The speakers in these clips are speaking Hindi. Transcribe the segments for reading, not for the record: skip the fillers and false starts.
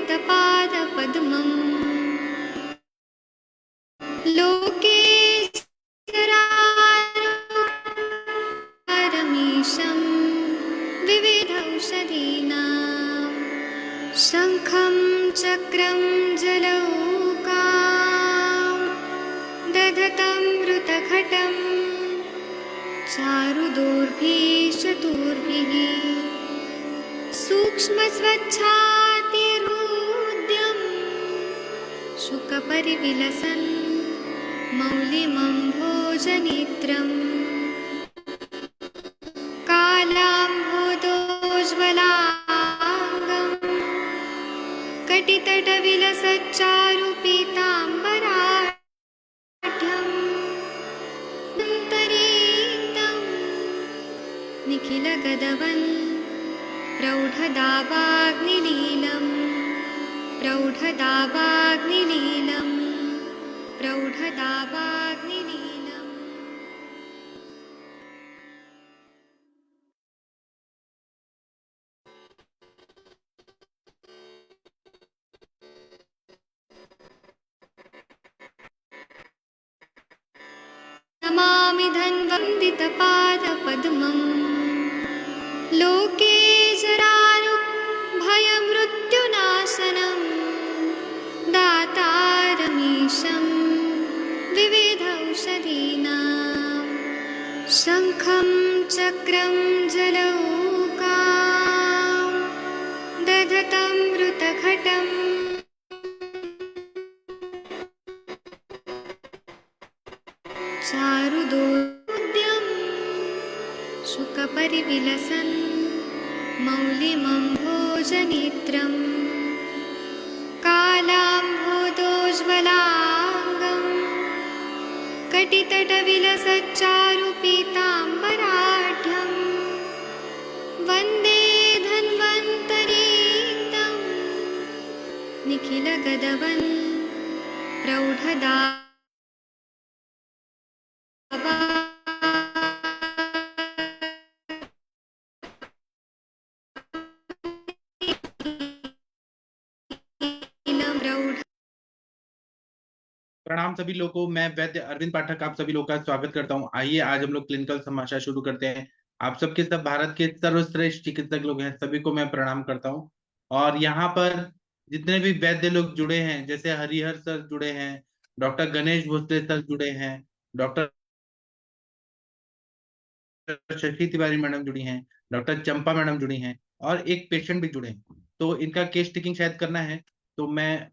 वन्दितपादपद्मम् लोके चराचरमीशं विविधौषधीनां शङ्खं चक्रं जलौकां दधतं मृतघटं चारुदूर्भिः चतुर्भिः सूक्ष्मस्वच्छातिरुद्यं शुकपरिविलसन् मौलिमं भोजनेत्रम् कालाम्भोदोज्ज्वलाङ्गं कटितटविलसच्चारुपीताम्बराढ्यम् अन्तरीक्तं निखिलगदवन् प्रौढदावाग्निलीलम् प्रौढदावाग्निलीलम् प्रौढदावाग्निलीलम्। नमामि धन्वन्दितपादपद्मम् लोके जरारुभयमृत्युनाशनं दातारमीशं विविधौषधीनां शङ्खं चक्रं जलौकां दधतं मृतघटम् चारुदोद्यं शुकपरिविलसन् मौलिमं भोजनेत्रम् कालाम्भोदोज्ज्वलाङ्गं कटितटविलसच्चारुपीताम्बराढ्यं वन्दे धन्वन्तरीक्तं निखिलगदवन् प्रौढदा प्रणाम सभी लोगों को। मैं वैद्य अरविंद पाठक आप सभी लोगों का स्वागत करता हूं। आइए आज हम लोग क्लिनिकल समाचार शुरू करते हैं। आप सबके सब भारत के सर्वश्रेष्ठ चिकित्सक लोग हैं, सभी को मैं प्रणाम करता हूं। और यहाँ पर जितने भी वैद्य लोग जुड़े हैं, जैसे हरिहर सर जुड़े हैं, डॉक्टर गणेश भोसले सर जुड़े हैं, डॉक्टर शशि तिवारी मैडम जुड़ी हैं, डॉक्टर चंपा मैडम जुड़ी हैं और एक पेशेंट भी जुड़े हैं। तो इनका केस टेकिंग शायद करना है, तो मैं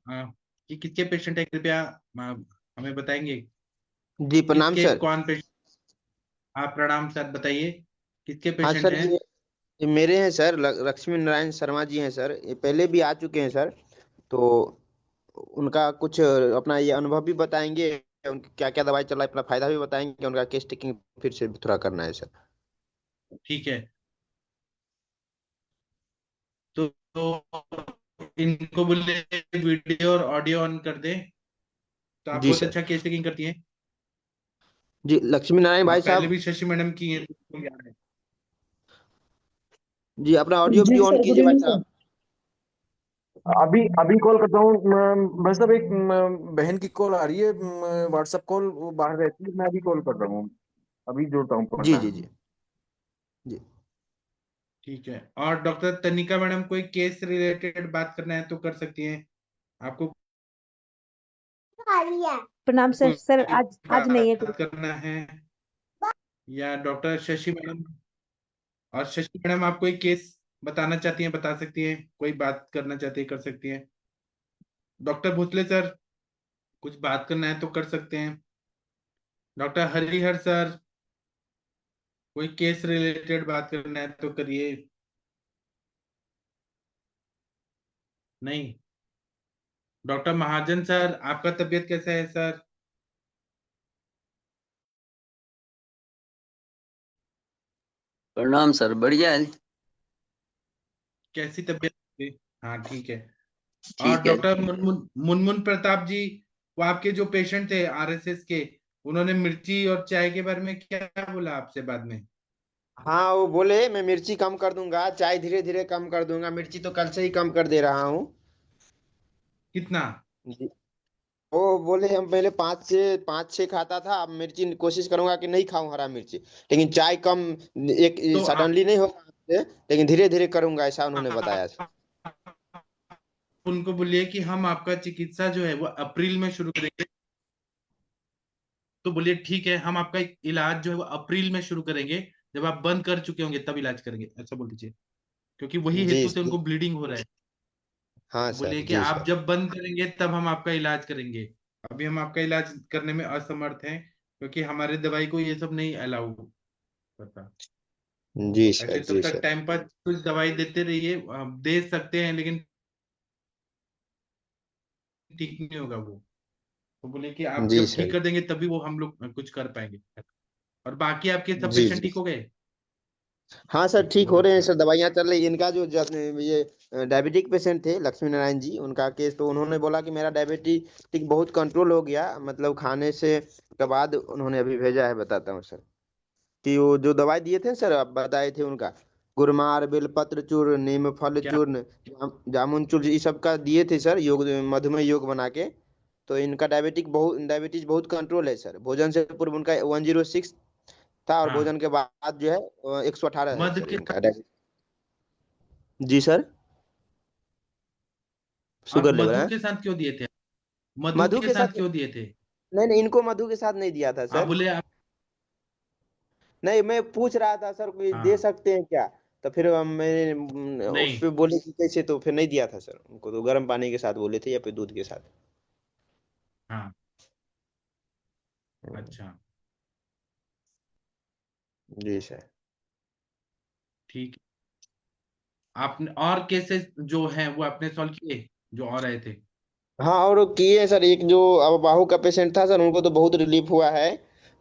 कि किसके पेशेंट है कृपया हमें बताएंगे। जी प्रणाम किसके सर। कौन पेशेंट? आप प्रणाम सर, बताइए किसके हाँ पेशेंट सर, हैं? ये मेरे हैं सर, लक्ष्मी नारायण शर्मा जी हैं सर। ये पहले भी आ चुके हैं सर। तो उनका कुछ अपना ये अनुभव भी बताएंगे, उनकी क्या क्या दवाई चला है, अपना फायदा भी बताएंगे, उनका केस टेकिंग फिर से थोड़ा करना है सर। ठीक है, तो इनको बोले वीडियो और ऑडियो ऑन कर दे। तो आप जी बहुत सर। अच्छा केस टेकिंग करती हैं जी लक्ष्मी नारायण और भाई पहले साहब। भी शशि मैडम की है, तो याद है। जी अपना ऑडियो जी वीडियो ऑन सर, गुड कीजिए भाई इवनिंग साहब। सर। अभी अभी कॉल करता हूँ। भाई साहब, एक बहन की कॉल आ रही है, व्हाट्सएप कॉल, वो बाहर रहती है। मैं अभी कॉल कर रहा हूँ, अभी जोड़ता हूँ जी पढ़ना। जी जी जी। ठीक है, और डॉक्टर तनिका मैडम कोई केस रिलेटेड बात करना है तो कर सकती हैं। आपको प्रणाम सर। सर कोई आज नहीं है। बात करना है या डॉक्टर शशि मैडम? और शशि मैडम आप कोई केस बताना चाहती हैं, बता सकती हैं। कोई बात करना चाहती है, कर सकती हैं। डॉक्टर भोसले सर कुछ बात करना है तो कर सकते हैं। डॉक्टर हरिहर सर कोई केस रिलेटेड बात करना है तो करिए। नहीं। डॉक्टर महाजन सर आपका तबीयत कैसा है सर? प्रणाम सर, बढ़िया है। कैसी तबीयत है? हाँ ठीक है। और ठीक है। डॉक्टर मुनमुन मुनमुन प्रताप जी, वो आपके जो पेशेंट थे आरएसएस के, उन्होंने मिर्ची और चाय के बारे में क्या बोला आपसे बाद में? हाँ वो बोले मैं मिर्ची कम कर दूंगा, चाय धीरे धीरे कम कर दूंगा, मिर्ची तो कल से ही कम कर दे रहा हूँ। कितना? जी। वो बोले हम पहले पाँच छः खाता था, अब मिर्ची कोशिश करूंगा कि नहीं खाऊं हरा मिर्ची, लेकिन चाय कम, एक तो सडनली नहीं होगा मुझसे, लेकिन धीरे धीरे करूंगा, ऐसा उन्होंने बताया। आप उनको बोलिए कि हम आपका चिकित्सा जो है वो अप्रैल में शुरू करेंगे। तो बोलिए ठीक है, हम आपका इलाज जो है वो अप्रैल में शुरू करेंगे, जब आप बंद कर चुके होंगे तब इलाज करेंगे, ऐसा बोल दीजिए, क्योंकि वही जी हेतु से जी। उनको ब्लीडिंग हो रहा है। हाँ तो सर, बोलिए कि जी आप सर। जब बंद करेंगे तब हम आपका इलाज करेंगे। अभी हम आपका इलाज करने में असमर्थ हैं, क्योंकि हमारे दवाई को ये सब नहीं अलाउ करता। जी सर, ऐसे तब जी तक सर। टाइम पर कुछ दवाई देते रहिए, दे सकते हैं लेकिन ठीक नहीं होगा वो। तो बोले कि आप जी जब ठीक सर। कर देंगे तभी वो हम लोग कुछ कर पाएंगे। और बाकी आपके सब जी पेशेंट जी। ठीक हो गए? हाँ सर, ठीक बहुत हो रहे हैं अच्छा। सर, दवाइयाँ चल रही। इनका जो ये डायबिटिक पेशेंट थे लक्ष्मी नारायण जी, उनका केस, तो उन्होंने बोला कि मेरा डायबिटिक बहुत कंट्रोल हो गया, मतलब खाने से के बाद उन्होंने अभी भेजा है, बताता हूँ सर, कि वो जो दवाई दिए थे सर, आप बताए थे उनका, गुरमार, बेलपत्र चूर्ण, नीम फल क्या? चूर्ण, जामुन चूर्ण, ये सब का दिए थे सर, योग, मधुमेह योग बना के। तो इनका डायबिटीज बहुत कंट्रोल है सर। भोजन से पूर्व उनका 106 था, और हाँ। भोजन के बाद जो है 118 है मध सर के इनका साथ, जी सर। और शुगर लेवल मधु है। के साथ क्यों दिए थे? मधु मधु के के साथ साथ, क्यों दिए थे? नहीं नहीं, इनको मधु के साथ नहीं दिया था आप सर। बोले आप। नहीं, मैं पूछ रहा था सर, कोई दे हाँ। सकते हैं क्या? तो फिर मैंने उस नहीं। पे बोले कि कैसे, तो फिर नहीं दिया था सर उनको, तो गर्म पानी के साथ बोले थे, या फिर दूध के साथ। हाँ। हम्म, अच्छा। जी सर। ठीक। आपने और केसेस जो हैं वो आपने सॉल्व किए, जो और आए थे? हाँ, और किए सर, एक जो अब बाहू का पेशेंट था सर, उनको तो बहुत रिलीफ हुआ है।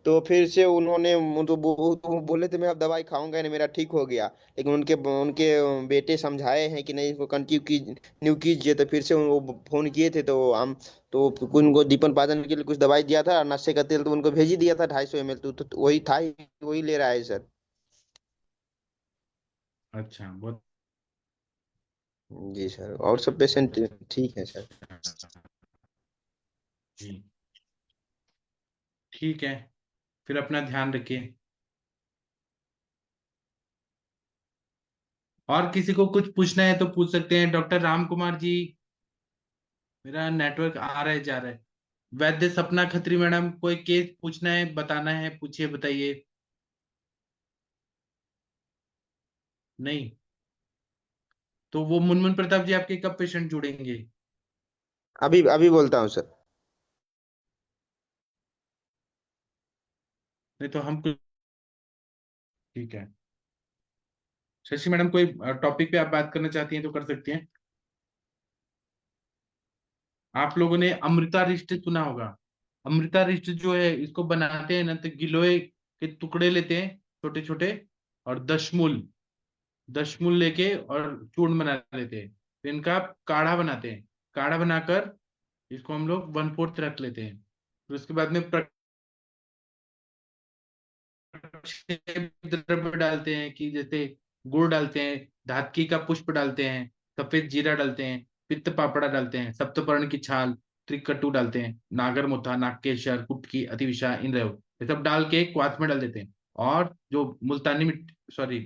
तो फिर से उन्होंने तो बोले थे मैं अब दवाई खाऊंगा नहीं, मेरा ठीक हो गया। लेकिन उनके उनके बेटे समझाए हैं कि नहीं, इसको कंटिन्यू कीजिए, तो फिर से वो फोन किए थे, तो हम तो उनको दीपन पाचन के लिए कुछ दवाई दिया था, नशे का तेल तो उनको भेज ही दिया था 250 ml, तो वही था ही, वही ले रहा है सर। अच्छा, बहुत जी सर, और सब पेशेंट ठीक है सर। अच्छा। जी। ठीक है, फिर अपना ध्यान रखिए। और किसी को कुछ पूछना है तो पूछ सकते हैं, डॉक्टर राम कुमार जी। मेरा नेटवर्क आ रहा है जा रहा है। वैद्य सपना खत्री मैडम, कोई केस पूछना है, बताना है, पूछिए, बताइए। नहीं? तो वो मुनमुन प्रताप जी आपके कब पेशेंट जुड़ेंगे? अभी अभी बोलता हूँ सर। नहीं तो हम कुछ। ठीक है। शशि मैडम, कोई टॉपिक पे आप बात करना चाहती हैं तो कर सकती हैं। आप लोगों ने अमृता रिष्ट सुना होगा। अमृता रिष्ट जो है, इसको बनाते हैं ना तो गिलोय के टुकड़े लेते हैं छोटे छोटे, और दशमूल, दशमूल लेके और चूर्ण बना लेते हैं, फिर इनका काढ़ा बनाते हैं। काढ़ा बनाकर इसको हम लोग 1/4 रख लेते हैं। फिर उसके बाद में द्रव्य डालते हैं, कि जैसे गुड़ डालते हैं, धातकी का पुष्प डालते हैं, सफेद जीरा डालते हैं, पित्त पापड़ा डालते हैं, सप्तपर्ण की छाल, त्रिकट्टू डालते हैं, नागरमोथा, नागकेशर, कुटकी, अतिविषा, इंद्र, ये सब डाल के क्वाथ में डाल देते हैं। और जो मुल्तानी मिट्टी, सॉरी,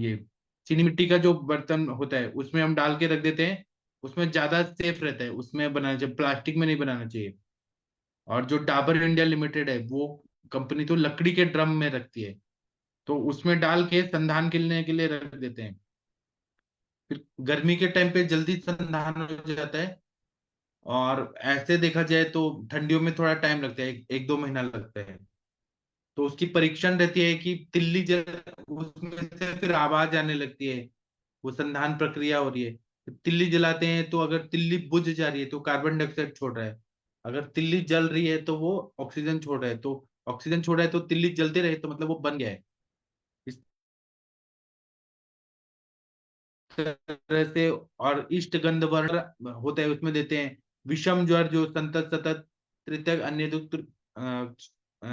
ये चीनी मिट्टी का जो बर्तन होता है उसमें हम डाल के रख देते हैं। उसमें ज्यादा सेफ रहता है, उसमें बनाना चाहिए, प्लास्टिक में नहीं बनाना चाहिए। और जो डाबर इंडिया लिमिटेड है वो कंपनी तो लकड़ी के ड्रम में रखती है, तो उसमें डाल के संधान के लिए रख देते हैं। फिर गर्मी के टाइम पे जल्दी संधान हो जाता है। और ऐसे देखा जाए तो ठंडियों में थोड़ा टाइम लगता है, एक दो महीना लगता है। तो उसकी परीक्षण रहती है कि तिल्ली जल, उसमें से फिर आवाज आने लगती है, वो संधान प्रक्रिया हो रही है। तो तिल्ली जलाते हैं, तो अगर तिल्ली बुझ जा रही है तो कार्बन डाइऑक्साइड छोड़ रहा है। अगर तिल्ली जल रही है तो वो ऑक्सीजन छोड़ रहा है, तो ऑक्सीजन छोड़ रहा है तो तिल्ली जलते रहे, तो मतलब वो बन गया है। इस तरह से। और इष्ट गंध वर्ण होता है, उसमें देते हैं। विषम ज्वर, जो संतत सतत तृतीयक अन्य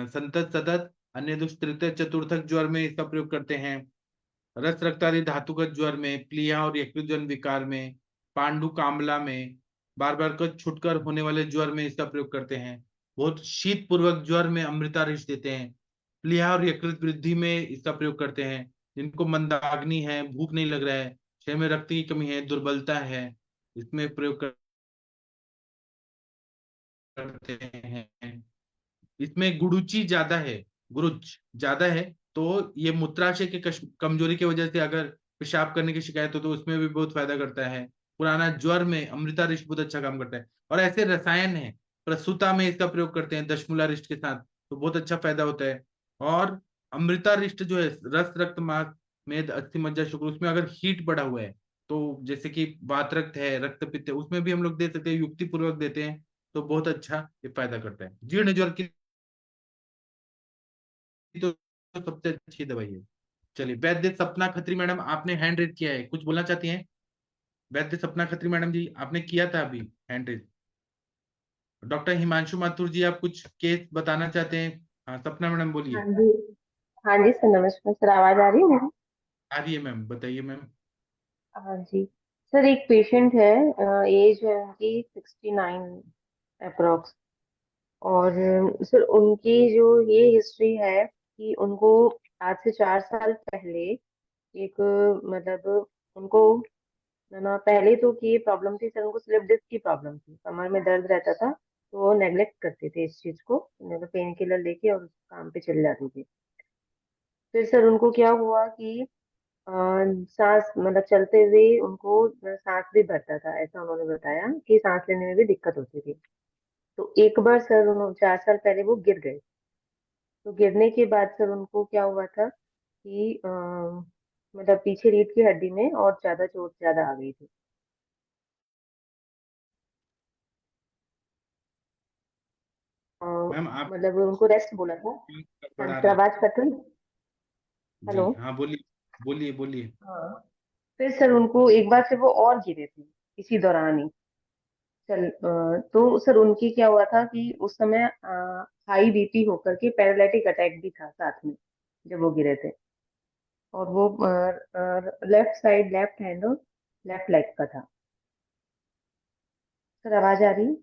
संतत सतत अन्य तृतीय चतुर्थक ज्वर में इसका प्रयोग करते हैं। रस रक्तादि धातुगत ज्वर में, प्लीहा और यकृत जन विकार में, पांडु कामला में, बार बार को छुटकर होने वाले ज्वर में इसका प्रयोग करते हैं। बहुत शीत पूर्वक ज्वर में अमृतारिश देते हैं। प्लीहा और यकृत वृद्धि में इसका प्रयोग करते हैं। जिनको मंदाग्नि है, भूख नहीं लग रहा है, शरीर में रक्त की कमी है, दुर्बलता है, इसमें प्रयोग करते हैं। इसमें गुरुचि ज्यादा है, गुरुच ज्यादा है, तो ये मूत्राशय के कमजोरी की वजह से अगर पेशाब करने की शिकायत हो तो उसमें भी बहुत फायदा करता है। पुराना ज्वर में अमृतारिष्ट बहुत अच्छा काम करता है। और ऐसे रसायन है, प्रसूता में इसका प्रयोग करते हैं दशमूलारिष्ट के साथ, तो बहुत अच्छा फायदा होता है। और अमृतारिष्ट जो है, रस रक्त मांस मेद अस्थि मज्जा शुक्र, उसमें अगर हीट बढ़ा हुआ है, तो जैसे कि वात रक्त है, रक्त पित्त है, उसमें भी हम लोग दे सकते हैं, युक्ति पूर्वक देते हैं, तो बहुत अच्छा ये फायदा करता है। जीर्ण ज्वर की तो सबसे अच्छी दवाई है। चलिए, वैद्य सपना खत्री मैडम, आपने हैंड रेज किया है, कुछ बोलना चाहती हैं? वैद्य सपना खत्री मैडम जी, आपने किया था अभी hand raise. Doctor Himanshu Mathur ji, आप कुछ केस बताना चाहते हैं? हाँ, सपना मैडम हाँ बोलिए। जी। हाँ जी सर, नमस्कार सर, आवाज आ रही है मेरी? आ रही है मैम, बताइए मैम। हाँ जी सर, एक पेशेंट है, एज है उनकी 69 अप्रोक्स। और सर उनकी जो ये हिस्ट्री है कि उनको आज से 4 साल पहले एक मतलब उनको ना पहले तो की ये प्रॉब्लम थी सर, उनको स्लिप डिस्क की प्रॉब्लम थी, कमर में दर्द रहता था, तो वो नेग्लेक्ट करते थे इस चीज को, मतलब पेन किलर लेके और काम पे चले जाते थे। फिर सर उनको क्या हुआ कि अ, सांस मतलब चलते हुए उनको सांस भी भरता था, ऐसा उन्होंने बताया कि सांस लेने में भी दिक्कत होती थी। तो एक बार सर उन्होंने 4 साल पहले वो गिर गए। तो गिरने के बाद सर उनको क्या हुआ था कि मतलब पीछे रीढ़ की हड्डी में और ज्यादा चोट ज्यादा आ गई थी। अ, मैम आप मतलब उनको रेस्ट बोला था। हाँ जी बढ़ा सर, रहे हैं। आवाज कट रही? जी हेलो। हाँ, बोलिए बोलिए बोलिए। हाँ। फिर सर उनको एक बार फिर वो और गिरे थे इसी दौरान ही। तो सर उनकी क्या हुआ था कि उस समय हाई बीपी होकर के पैरालिटिक अटैक भी था साथ में जब वो गिरे थे। और वो लेफ्ट साइड, लेफ्ट हैंड और लेफ्ट लेग का था। सर आवाज आ रही है?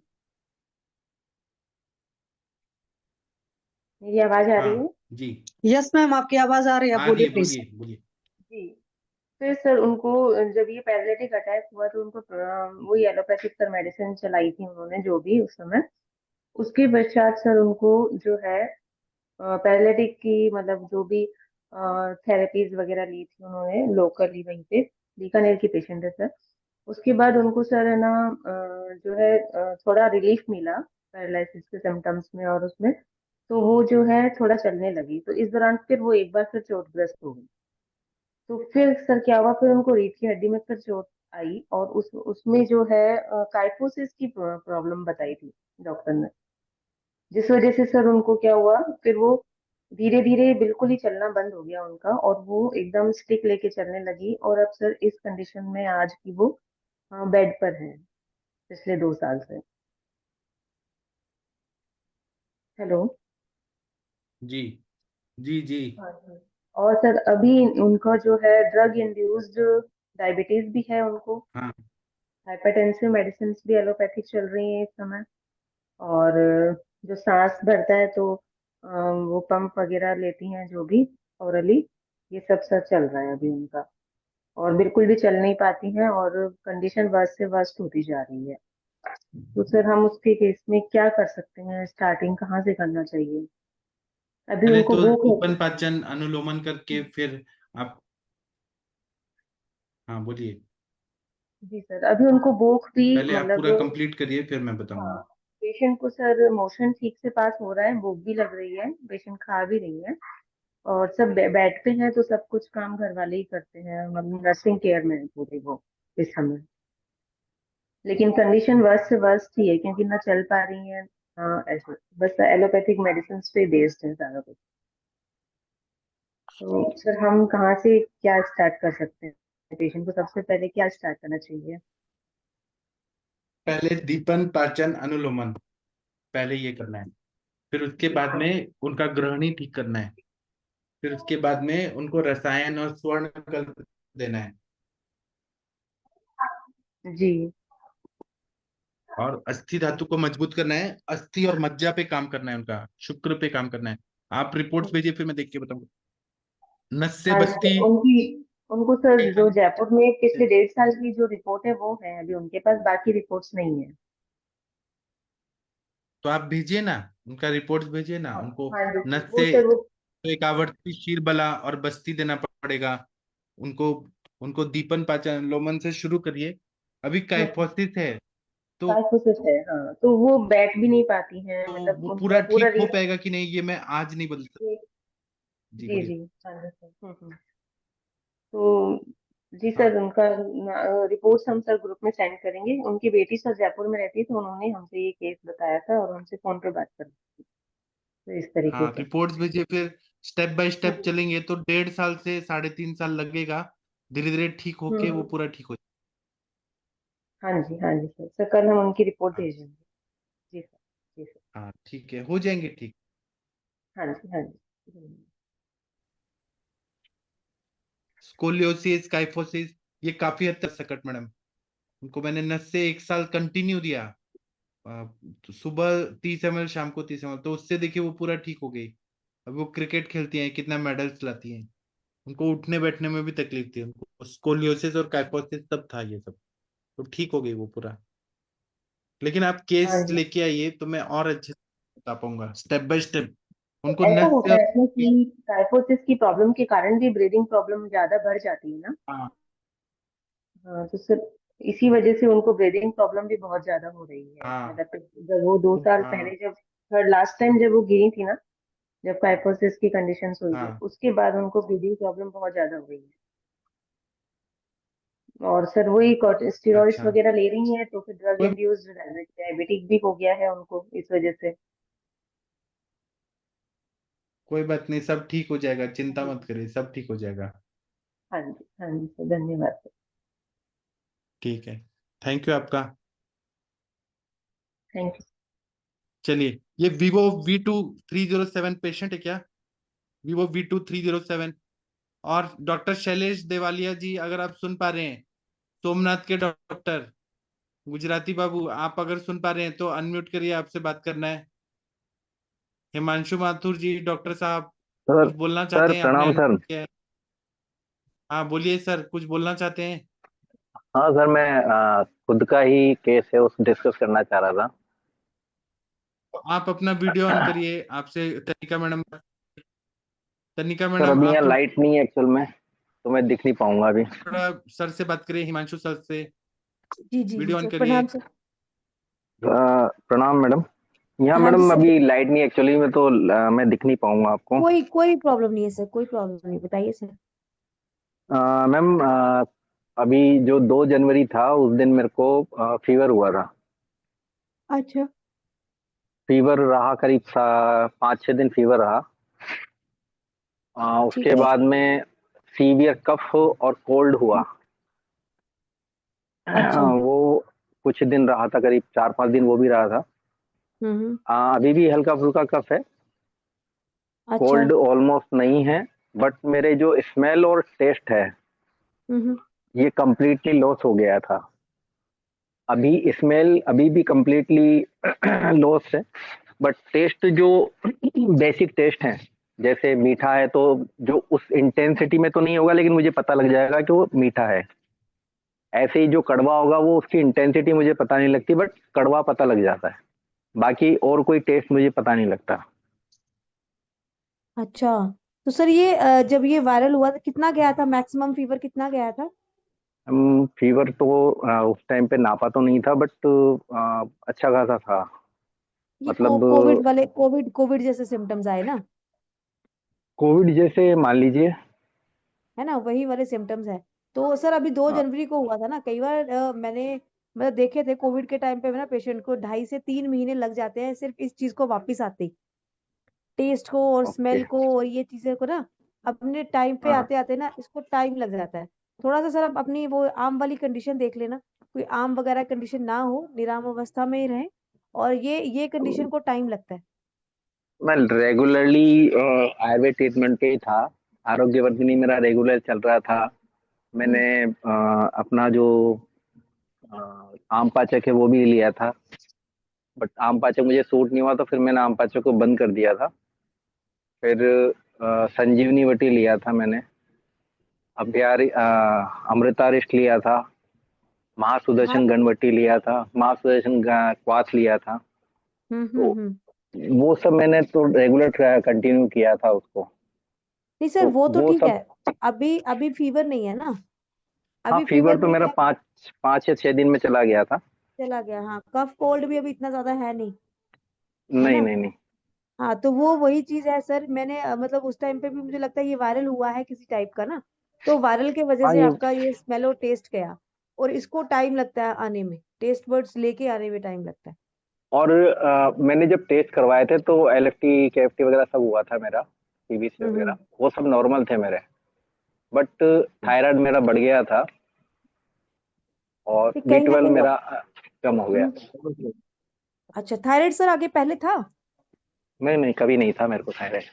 मेरी आवाज आ रही हाँ है? जी, यस मैम, आपकी आवाज आ रही है, आ रही बोलिए है, प्लीज। बोलिए बोलिए। जी। फिर सर उनको जब ये पैरालिटिक अटैक हुआ तो उनको वही एलोपैथिक सर मेडिसिन चलाई थी उन्होंने जो भी उस समय। उसके पश्चात सर उनको जो है पैरालिटिक की मतलब जो भी थेरेपीज वगैरह ली थी उन्होंने लोकली वहीं पे, बीकानेर की पेशेंट है सर। उसके बाद उनको सर है ना जो है थोड़ा रिलीफ मिला पैरालिसिस के सिम्टम्स में और उसमें। तो वो जो है थोड़ा चलने लगी, तो इस दौरान फिर वो एक बार फिर चोटग्रस्त हो गई। तो फिर सर क्या हुआ, फिर उनको रीढ़ की हड्डी में फिर चोट आई और उसमें जो है काइफोसिस की प्रॉब्लम बताई थी डॉक्टर ने। जिस वजह से सर उनको क्या हुआ, फिर वो धीरे धीरे बिल्कुल ही चलना बंद हो गया उनका, और वो एकदम स्टिक लेके चलने लगी। और अब सर इस कंडीशन में आज की वो बेड पर है पिछले 2 साल से। हेलो। जी जी जी। हाँ जी। और सर अभी उनका जो है ड्रग इंड्यूस्ड डायबिटीज भी है उनको। हाँ, हाइपरटेंसिव मेडिसिन भी एलोपैथिक चल रही है इस समय। और जो सांस भरता है तो वो पंप वगैरह लेती हैं जो भी ओरली। ये सब सर चल रहा है अभी उनका। और बिल्कुल भी चल नहीं पाती हैं और कंडीशन वर्स्ट से वर्स्ट होती जा रही है। तो सर हम उसके केस में क्या कर सकते हैं, स्टार्टिंग कहाँ से करना चाहिए? अभी पहले उनको तो भूख दीपन लगी। पाचन अनुलोमन करके फिर आप, हाँ बोलिए। जी सर, अभी उनको भूख भी पहले आप मतलब। पूरा कंप्लीट करिए, फिर मैं हाँ। बताऊंगा। पेशेंट को सर मोशन ठीक से पास हो रहा है, भूख भी लग रही है, पेशेंट खा भी रही है। और सब बैठते हैं तो सब कुछ काम घर वाले ही करते हैं, मतलब नर्सिंग केयर में है पूरे वो इस समय। लेकिन कंडीशन वर्स्ट से वर्स्ट ही है क्योंकि ना चल पा रही है। हाँ ऐसा बस एलोपैथिक मेडिसिन पे बेस्ड है सारा कुछ। तो सर हम कहाँ से क्या स्टार्ट कर सकते हैं, पेशेंट को सबसे पहले क्या स्टार्ट करना चाहिए? पहले दीपन पाचन अनुलोमन, पहले ये करना है। फिर उसके ठीक बाद है। में उनका ग्रहणी ठीक करना है। फिर उसके बाद में उनको रसायन और स्वर्ण कल्प देना है। जी। और अस्थि धातु को मजबूत करना है, अस्थि और मज्जा पे काम करना है, उनका शुक्र पे काम करना है। आप रिपोर्ट्स भेजिए, फिर मैं देख के बताऊंगा। नस से हाँ बस्ती। सर, उनकी उनको सर जो जयपुर में पिछले 1.5 साल की जो रिपोर्ट है वो है अभी उनके पास, बाकी रिपोर्ट्स नहीं है। तो आप भेजिए ना, उनका रिपोर्ट्स भेजिए ना हाँ उनको। हाँ जी नस वो से सर वो एक आवर्ती शीर बला और बस्ती देना पड़ेगा उनको। उनको दीपन पाचन लोमन से शुरू करिए। अभी काइफोसिस है तो काइफोसिस है, हाँ तो वो बैठ भी नहीं पाती हैं, मतलब वो उनका पूरा पूरा ठीक हो पाएगा कि नहीं, ये मैं आज नहीं बदल सकता। जी जी बोलिए। जी हाँ जी सर। तो जी हाँ सर, उनका रिपोर्ट्स हम सर ग्रुप में सेंड करेंगे। उनकी बेटी सर जयपुर में रहती है, तो उन्होंने हमसे ये केस बताया था और हमसे फोन पे बात कर दी थी, तो इस तरीके हाँ, से। रिपोर्ट्स भेजिए, फिर स्टेप बाय स्टेप हम्म चलेंगे तो 1.5 साल से 3.5 साल लगेगा। धीरे धीरे ठीक होके वो हम्म। पूरा ठीक हो हाँ जी सर, सर कल हम उनकी रिपोर्ट हाँ। भेज देंगे। जी सर। जी सर। हाँ ठीक है, हो जाएंगे ठीक। हाँ जी हाँ जी। स्कोलियोसिस, काइफोसिस, ये काफी हद तक सकट मैडम। उनको मैंने नस से 1 साल कंटिन्यू दिया। तो सुबह 30 ml, शाम को 30 ml, तो उससे देखिए वो पूरा ठीक हो गई। अब वो क्रिकेट खेलती हैं, कितना मेडल्स लाती हैं। उनको उठने बैठने में भी तकलीफ थी, उनको स्कोलियोसिस और काइफोसिस सब था ये सब। तो ठीक हो गई वो पूरा। लेकिन आप हाँ केस जी। लेके आइए तो मैं और अच्छे से बता पाऊंगा स्टेप बाय स्टेप। उनको ऐसा नस होता से। है इसमें कि टाइफोसिस की प्रॉब्लम के कारण भी ब्रीदिंग प्रॉब्लम ज्यादा बढ़ जाती है ना। हाँ हाँ तो सर इसी वजह से उनको ब्रीदिंग प्रॉब्लम भी बहुत ज्यादा हो रही है, हाँ मतलब जब वो 2 साल हाँ पहले, जब थर्ड लास्ट टाइम जब वो गिरी थी ना, जब काइफोसिस की कंडीशन हुई थी, हाँ। उसके बाद उनको ब्रीदिंग प्रॉब्लम बहुत ज्यादा हो गई है। और सर वही स्टेरॉइड्स अच्छा, वगैरह ले रही हैं, तो फिर ड्रग कोई इंड्यूस्ड डायबिटिक भी हो गया है उनको इस वजह से। कोई बात नहीं, सब ठीक हो जाएगा, चिंता जी मत करिए, सब ठीक हो जाएगा। हाँ जी सर, धन्यवाद सर। ठीक है, थैंक यू आपका। Thank you. चलिए, ये Vivo V2307 पेशेंट है क्या? Vivo V2307। और डॉक्टर शैलेश देवालिया जी, अगर आप सुन पा रहे हैं, सोमनाथ के डॉक्टर, गुजराती बाबू, आप अगर सुन पा रहे हैं तो अनम्यूट करिए, आपसे बात करना है। हिमांशु माथुर जी, डॉक्टर साहब, सर कुछ बोलना सर चाहते हैं? आपने प्रणाम सर। अनम्यूट किया है। हाँ बोलिए सर, कुछ बोलना चाहते हैं? हाँ सर, मैं खुद का ही केस है उस डिस्कस करना चाह रहा था। तो आप अपना वीडियो ऑन करिए, आपसे तनिका मैडम। तनिका सर मैडम, अभी यहाँ आप लाइट नहीं है एक्चुअल में, तो मैं दिख नहीं पाऊंगा अभी। थोड़ा सर से बात करिए, हिमांशु सर से। जी जी जी वीडियो ऑन सर, करिए। प्रणाम सर। प्रणाम मैडम। यहाँ हाँ जी मैडम सर, अभी लाइट नहीं है एक्चुअली में, तो मैं दिख नहीं पाऊंगा आपको। कोई कोई प्रॉब्लम नहीं है सर, कोई प्रॉब्लम नहीं, बताइए सर। मैम, अभी जो 2 जनवरी था उस दिन मेरे को फीवर हुआ था। अच्छा। फीवर रहा करीब 5-6 दिन फीवर रहा। ठीक उसके है। बाद में सीवियर कफ और कोल्ड हुआ। अच्छा। वो कुछ दिन रहा था, करीब 4-5 दिन वो भी रहा था। हम्म। अभी भी हल्का फुल्का कफ है। अच्छा। कोल्ड ऑलमोस्ट नहीं है। बट मेरे जो स्मेल और टेस्ट है, हम्म। ये कम्प्लीटली लॉस हो गया था। अभी स्मेल अभी भी कम्प्लीटली लॉस है। बट टेस्ट जो बेसिक टेस्ट है, जैसे मीठा है तो जो उस इंटेंसिटी में तो नहीं होगा, लेकिन मुझे पता लग जाएगा कि वो मीठा है। ऐसे ही जो कड़वा होगा वो उसकी इंटेंसिटी मुझे पता नहीं लगती, बट कड़वा पता लग जाता है। बाकी और कोई टेस्ट मुझे पता नहीं लगता। अच्छा, तो सर ये जब ये वायरल हुआ था कितना गया था, मैक्सिमम फीवर कितना गया था? फीवर तो उस टाइम पे नापा तो नहीं था, बट अच्छा खासा था। ये मतलब कोविड वाले, कोविड कोविड जैसे सिम्टम्स आए ना? कोविड जैसे मान लीजिए। है ना, वही वाले सिम्टम्स है। तो सर अभी दो हाँ, जनवरी को हुआ था ना, कई बार मैंने मतलब देखे थे कोविड के टाइम पे ना, पेशेंट को 2.5 से 3 महीने लग जाते हैं सिर्फ इस चीज को वापिस आते ही, टेस्ट को और ओके। स्मेल को और ये चीजें को ना, अपने टाइम पे हाँ, आते आते ना इसको टाइम लग जाता है। थोड़ा सा सर आप अपनी वो आम वाली कंडीशन देख लेना, कोई आम वगैरह कंडीशन ना हो, निराम अवस्था में ही रहे, और ये कंडीशन को टाइम लगता है। मैं रेगुलरली आयुर्वेद ट्रीटमेंट पे ही था। आरोग्यवर्धिनी मेरा रेगुलर चल रहा था। हम्म। मैंने अपना जो आम पाचक है वो भी लिया था, बट आम पाचक मुझे सूट नहीं हुआ, तो फिर मैंने आम पाचक को बंद कर दिया था। फिर संजीवनी वटी लिया था मैंने, अमृतारिष्ट लिया था, महासुदर्शन हाँ। गणवटी लिया था, महासुदर्शन क्वाथ लिया था। तो वो सब मैंने तो रेगुलर कंटिन्यू किया था उसको। नहीं सर, तो वो तो वो ठीक सब, है। अभी अभी फीवर नहीं है ना? हाँ अभी फीवर फीवर तो नहीं मेरा है, 5 या 6 दिन में चला गया था। चला गया। हाँ, कफ कोल्ड भी अभी इतना ज्यादा है नहीं, है नहीं ना? नहीं नहीं। हाँ, तो वो वही चीज है सर। मैंने मतलब उस टाइम पे भी मुझे लगता है ये वायरल हुआ है किसी टाइप का ना, तो वायरल के वजह हाँ से ये, आपका ये स्मेल और टेस्ट गया। और इसको टाइम लगता है आने में, टेस्ट बर्ड्स लेके आने में टाइम लगता है। और मैंने जब टेस्ट करवाए थे तो एलएफटी केएफटी वगैरह सब हुआ था मेरा, पीबीसी वगैरह हम्म। वो सब नॉर्मल थे मेरे, बट थायराइड मेरा बढ़ गया था और ये बी कहीं ना ट्वेल्व कहीं मेरा कम हो गया। अच्छा, थायराइड सर आगे पहले था? नहीं नहीं, कभी नहीं था मेरे को थायराइड।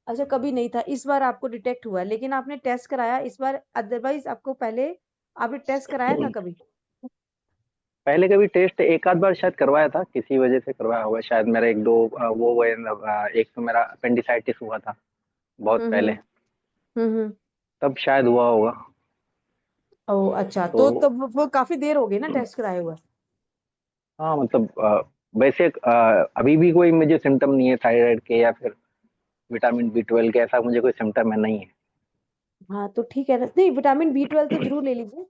अच्छा, कभी नहीं था, इस बार आपको डिटेक्ट हुआ है, लेकिन आपने टेस्ट कराया इस बार, अदरवाइज आपको पहले आपने टेस्ट कराया था कभी? पहले कभी टेस्ट एक आध बार शायद करवाया था, किसी वजह से करवाया होगा शायद। मेरा एक दो वो हुए, एक तो मेरा अपेंडिसाइटिस हुआ था बहुत हम्म पहले, हम्म हम्म। तब शायद हुआ होगा। ओ अच्छा, तो तो तब वो काफी देर हो गई ना टेस्ट कराए हुए? हाँ मतलब वैसे अभी भी कोई मुझे सिम्टम नहीं है थायराइड के या फिर विटामिन B12 के, ऐसा मुझे कोई सिम्टम है नहीं है। हाँ तो ठीक है ना। नहीं, विटामिन B12 तो जरूर ले लीजिए।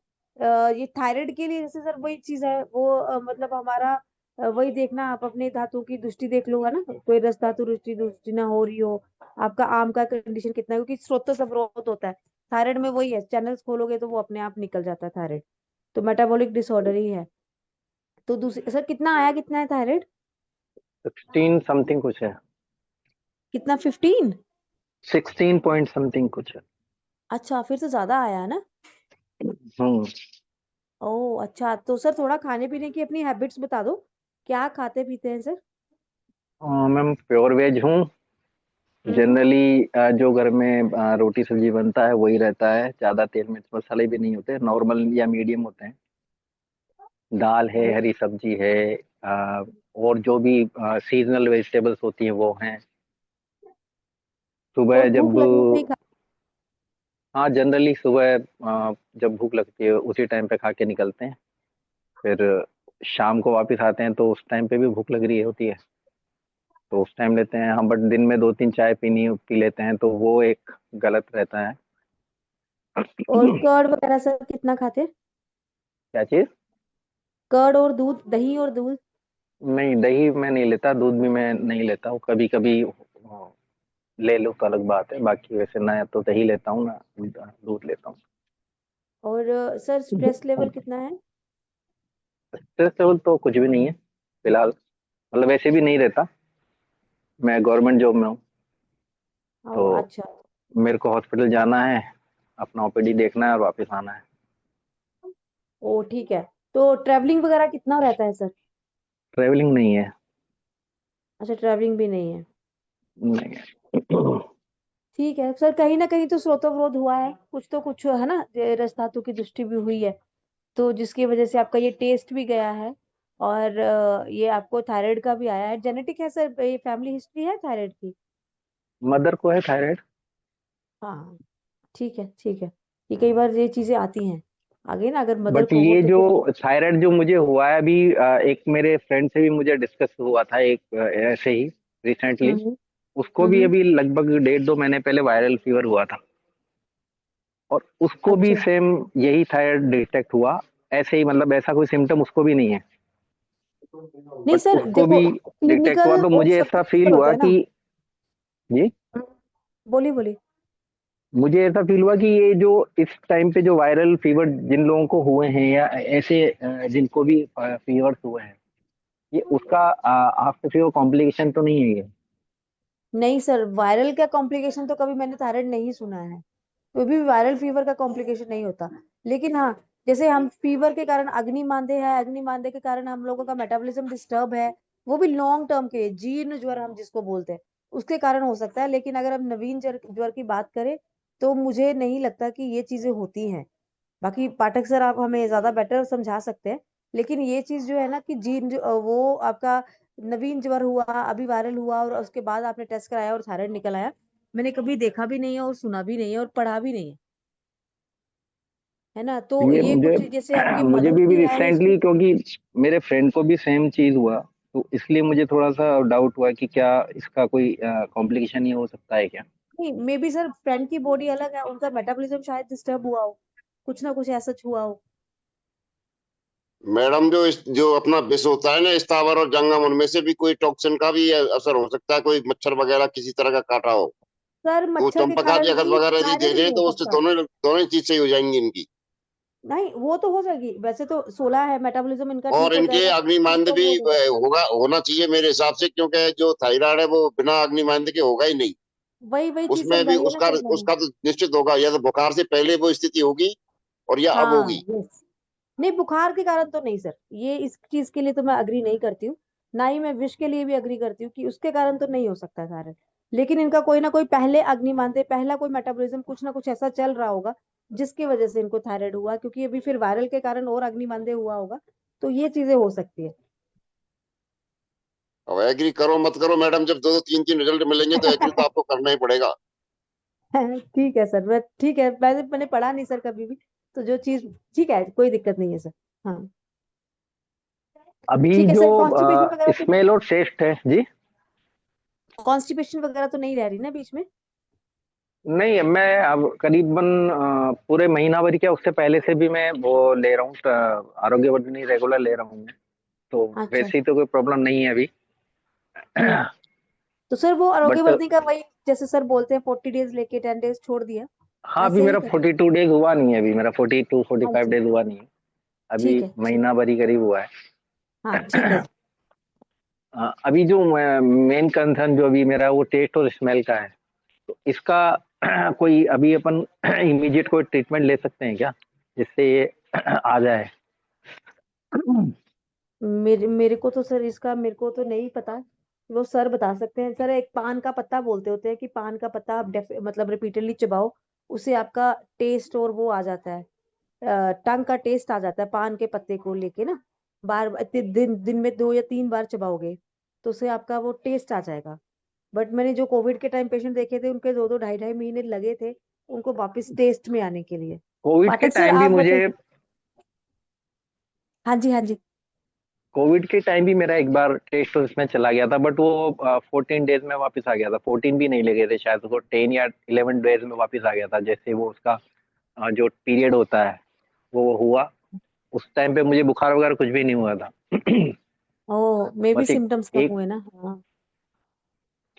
ये थायराइड के लिए जैसे सर वही चीज है वो, मतलब हमारा वही देखना, आप अपने धातु की दृष्टि देख लो, है ना? कोई रस धातु दृष्टि दृष्टि ना हो रही हो। आपका आम का कंडीशन कितना है, क्योंकि स्रोत अवरोध होता है थायराइड में, वही है, चैनल्स खोलोगे तो वो अपने आप निकल जाता है थायराइड। तो मेटाबॉलिक डिसऑर्डर ही है। तो दूसरी सर, कितना आया, कितना है थायराइड? 16 समथिंग कुछ है, कितना, 15? 16 पॉइंट समथिंग कुछ है। अच्छा, फिर तो ज्यादा आया है ना। हम्म। ओह अच्छा, तो सर थोड़ा खाने पीने की अपनी हैबिट्स बता दो, क्या खाते पीते हैं सर? मैम प्योर वेज हूँ। हम्म। जनरली जो घर में रोटी सब्जी बनता है वही रहता है, ज्यादा तेल मिर्च मसाले भी नहीं होते, नॉर्मल या मीडियम होते हैं। दाल है, ओ, हरी सब्जी है, और जो भी सीजनल वेजिटेबल्स होती हैं वो हैं। और सुबह भूख जब, लगने पे ही खा? हाँ जनरली सुबह जब भूख लगती है उसी टाइम पे खा के निकलते हैं। फिर शाम को वापस आते हैं तो उस टाइम पे भी भूख लग रही होती है, तो उस टाइम लेते हैं हम। बट दिन में 2-3 चाय पी लेते हैं तो वो एक गलत रहता है। और कर्ड वगैरह सर कितना खाते हैं? क्या चीज? कर्ड और दूध, दही और दूध? नहीं, दही मैं नहीं लेता, दूध भी मैं नहीं लेता हूँ। कभी कभी ले लो तो अलग बात है, बाकी वैसे ना तो दही लेता हूँ ना दूध लेता हूँ। और सर स्ट्रेस लेवल कितना है? स्ट्रेस लेवल तो कुछ भी नहीं है फिलहाल, मतलब वैसे भी नहीं रहता, मैं गवर्नमेंट जॉब में हूँ। ओ तो अच्छा। मेरे को हॉस्पिटल जाना है, अपना ओपीडी देखना है और वापस आना है। ओ ठीक है। तो ट्रैवलिंग वगैरह कितना रहता है सर? ट्रेवलिंग नहीं है। अच्छा, ट्रैवलिंग भी नहीं है। नहीं है। ठीक है सर, कहीं ना कहीं तो स्रोतोवरोध हुआ है, कुछ तो कुछ है ना, ये रस धातु की दृष्टि भी हुई है, तो जिसकी वजह से आपका ये टेस्ट भी गया है। और ये आपको थायराइड का भी आया है, जेनेटिक है सर, ये फैमिली हिस्ट्री है थायराइड की? मदर को है थायराइड। हाँ ठीक है ठीक है। ये कई बार ये चीजें आती हैं आगे ना, अगर मदर बट को हो ये तो जो फिर। थायराइड जो मुझे हुआ है अभी, एक मेरे फ्रेंड से भी मुझे डिस्कस हुआ था एक ऐसे ही रिसेंटली, हम्म उसको भी हम्म। अभी लगभग 1.5-2 महीने पहले वायरल फीवर हुआ था, और उसको भी अच्छा, सेम यही थायराइड डिटेक्ट हुआ, ऐसे ही, मतलब ऐसा कोई सिम्टम उसको भी नहीं है, नहीं बट सर उसको देखो, भी डिटेक्ट हुआ। क्लिनिकल तो और मुझे सब ऐसा फील क्लिनिकल होता हुआ है ना। कि, जी, हम्म, बोलिए बोलिए। मुझे ऐसा फील हुआ कि ये जो इस टाइम पे जो वायरल फीवर जिन लोगों को हुए हैं या ऐसे जिनको भी फीवर्स हुए हैं, ये उसका आफ्टर फीवर कॉम्प्लिकेशन तो नहीं है ये? नहीं सर, वायरल का कॉम्प्लिकेशन तो कभी मैंने थायराइड नहीं सुना है। कोई भी वायरल फीवर का कॉम्प्लिकेशन नहीं होता। लेकिन हाँ, जैसे हम फीवर के कारण अग्नि मांदे हैं, अग्नि मांदे के कारण हम लोगों का मेटाबॉलिज्म डिस्टर्ब है, वो भी लॉन्ग टर्म के जीर्ण ज्वर हम जिसको बोलते हैं, उसके कारण हो सकता है। लेकिन अगर हम नवीन ज्वर ज्वर की बात करें, तो मुझे नहीं लगता कि ये चीजें होती हैं। बाकी पाठक सर आप हमें ज्यादा बेटर समझा सकते हैं, लेकिन ये चीज जो है ना कि जीन वो आपका नवीन ज्वर हुआ, अभी वायरल हुआ और उसके बाद आपने टेस्ट कराया और थायराइड निकल आया, मैंने कभी देखा भी नहीं है और सुना भी नहीं है और पढ़ा भी नहीं है ना। तो ये ये मुझे कुछ जैसे आपकी मुझे मदर भी की है हिस्ट्री। रिसेंटली, क्योंकि मेरे फ्रेंड को भी सेम चीज हुआ, तो इसलिए मुझे थोड़ा सा डाउट हुआ कि क्या इसका कोई कॉम्प्लिकेशन ये हो सकता है क्या। नहीं, मे बी सर फ्रेंड की बॉडी अलग है, उनका मेटाबॉलिज्म शायद डिस्टर्ब हुआ हो, कुछ ना कुछ ऐसा हुआ हो। मैडम जो अपना विष होता है ना स्थावर और जंगम, उनमें से भी कोई टॉक्सिन का भी असर हो सकता है, कोई मच्छर वगैरह किसी तरह का काटा हो सर तो मच्छर के चंपका की कारण अगल भी वगैरह यदि दे थायराइड भी दें हो तो उससे सकता है। दोनों दोनों चीज सही हो जाएंगी इनकी। नहीं वो तो हो जाएगी, वैसे तो 16 है, मेटाबॉलिज्म इनका ठीक और हो इनके जाएगा, अग्निमांद तो भी वो नहीं है। होगा, होना चाहिए मेरे हिसाब से, क्योंकि जो थायराइड है वो बिना अग्निमांद के होगा ही नहीं। वही वही चीज उसमें भी समझाई है ना उसका सर मैंने। उसका तो निश्चित होगा, या तो बुखार से पहले वो स्थिति होगी और या अब हाँ होगी। यस। नहीं बुखार के कारण तो नहीं सर, ये इस चीज के लिए तो मैं अग्री नहीं करती हूँ, ना ही मैं विश के लिए भी अग्री करती हूँ कि उसके कारण तो नहीं हो सकता है थायराइड। लेकिन इनका कोई ना कोई पहले अग्निमांद्य, पहला कोई मेटाबॉलिज्म कुछ ना कुछ ऐसा चल रहा होगा जिसकी वजह से इनको थायराइड हुआ, क्योंकि अभी फिर वायरल के कारण और अग्निमांद्य हुआ होगा, तो ये चीजें हो सकती है। अब एग्री करो मत करो मैडम, जब दो दो तीन तीन रिजल्ट मिलेंगे तो एग्री तो आपको करना ही पड़ेगा। ठीक है सर, मैं ठीक है, वैसे मैंने पढ़ा नहीं सर कभी भी, तो जो चीज ठीक है कोई दिक्कत नहीं है सर। हाँ अभी ठीक है जो सर, कॉन्स्टिपेशन वगैरह तो स्मेल और टेस्ट है जी। कॉन्स्टिपेशन वगैरह तो नहीं रह रही ना बीच में। नहीं, मैं अब करीबन पूरे महीना भर क्या, उससे पहले से भी मैं वो ले रहा हूँ, आरोग्यवर्धिनी रेगुलर ले रहा हूँ मैं, तो अच्छा। वैसे ही तो कोई प्रॉब्लम नहीं है अभी। हम्म। तो सर वो बट आरोग्यवर्धी का वही जैसे सर बोलते हैं 40 डेज लेके 10 डेज छोड़ दिया, हाँ, अभी ऐसे ही मेरा करना। 42 डेज हुआ नहीं है, अभी मेरा 42-45 अच्छा डेज हुआ नहीं है, अभी ठीक है ठीक। महीना भर ही करीब हुआ हाँ ठीक है है। अभी जो मेन कंसर्न जो अभी मेरा वो टेस्ट और स्मेल का है, तो इसका कोई अभी अपन इमीडिएट कोई ट्रीटमेंट ले सकते हैं क्या, जिससे ये आ जाए। मेरे मेरे को तो सर इसका मेरे को तो नहीं पता, वो सर बता सकते हैं सर। एक पान का पत्ता बोलते होते हैं कि पान का पत्ता आप मतलब रिपीटेडली चबाओ, उससे आपका टेस्ट और वो आ जाता है, टंग का टेस्ट आ जाता है पान के पत्ते को लेके ना। बार दिन दिन में 2 या 3 बार चबाओगे तो उससे आपका वो टेस्ट आ जाएगा। बट मैंने जो कोविड के टाइम पेशेंट देखे थे उनके 2-2 ढाई-ढाई महीने लगे थे उनको वापस टेस्ट में आने के लिए। कोविड के पाठक सर टाइम भी आप मुझे बताइए। हाँ जी हाँ जी। कोविड के टाइम भी मेरा एक बार टेस्ट उसमें चला गया था, बट वो 14 डेज में वापस आ गया था, 14 भी नहीं लगे थे शायद, उसको 10 या 11 डेज में वापस आ गया था, जैसे वो उसका जो पीरियड होता है वो हुआ। उस टाइम पे मुझे बुखार वगैरह कुछ भी नहीं हुआ था। ओ मे बी बस एक सिम्टम्स कम एक हुए ना। हाँ।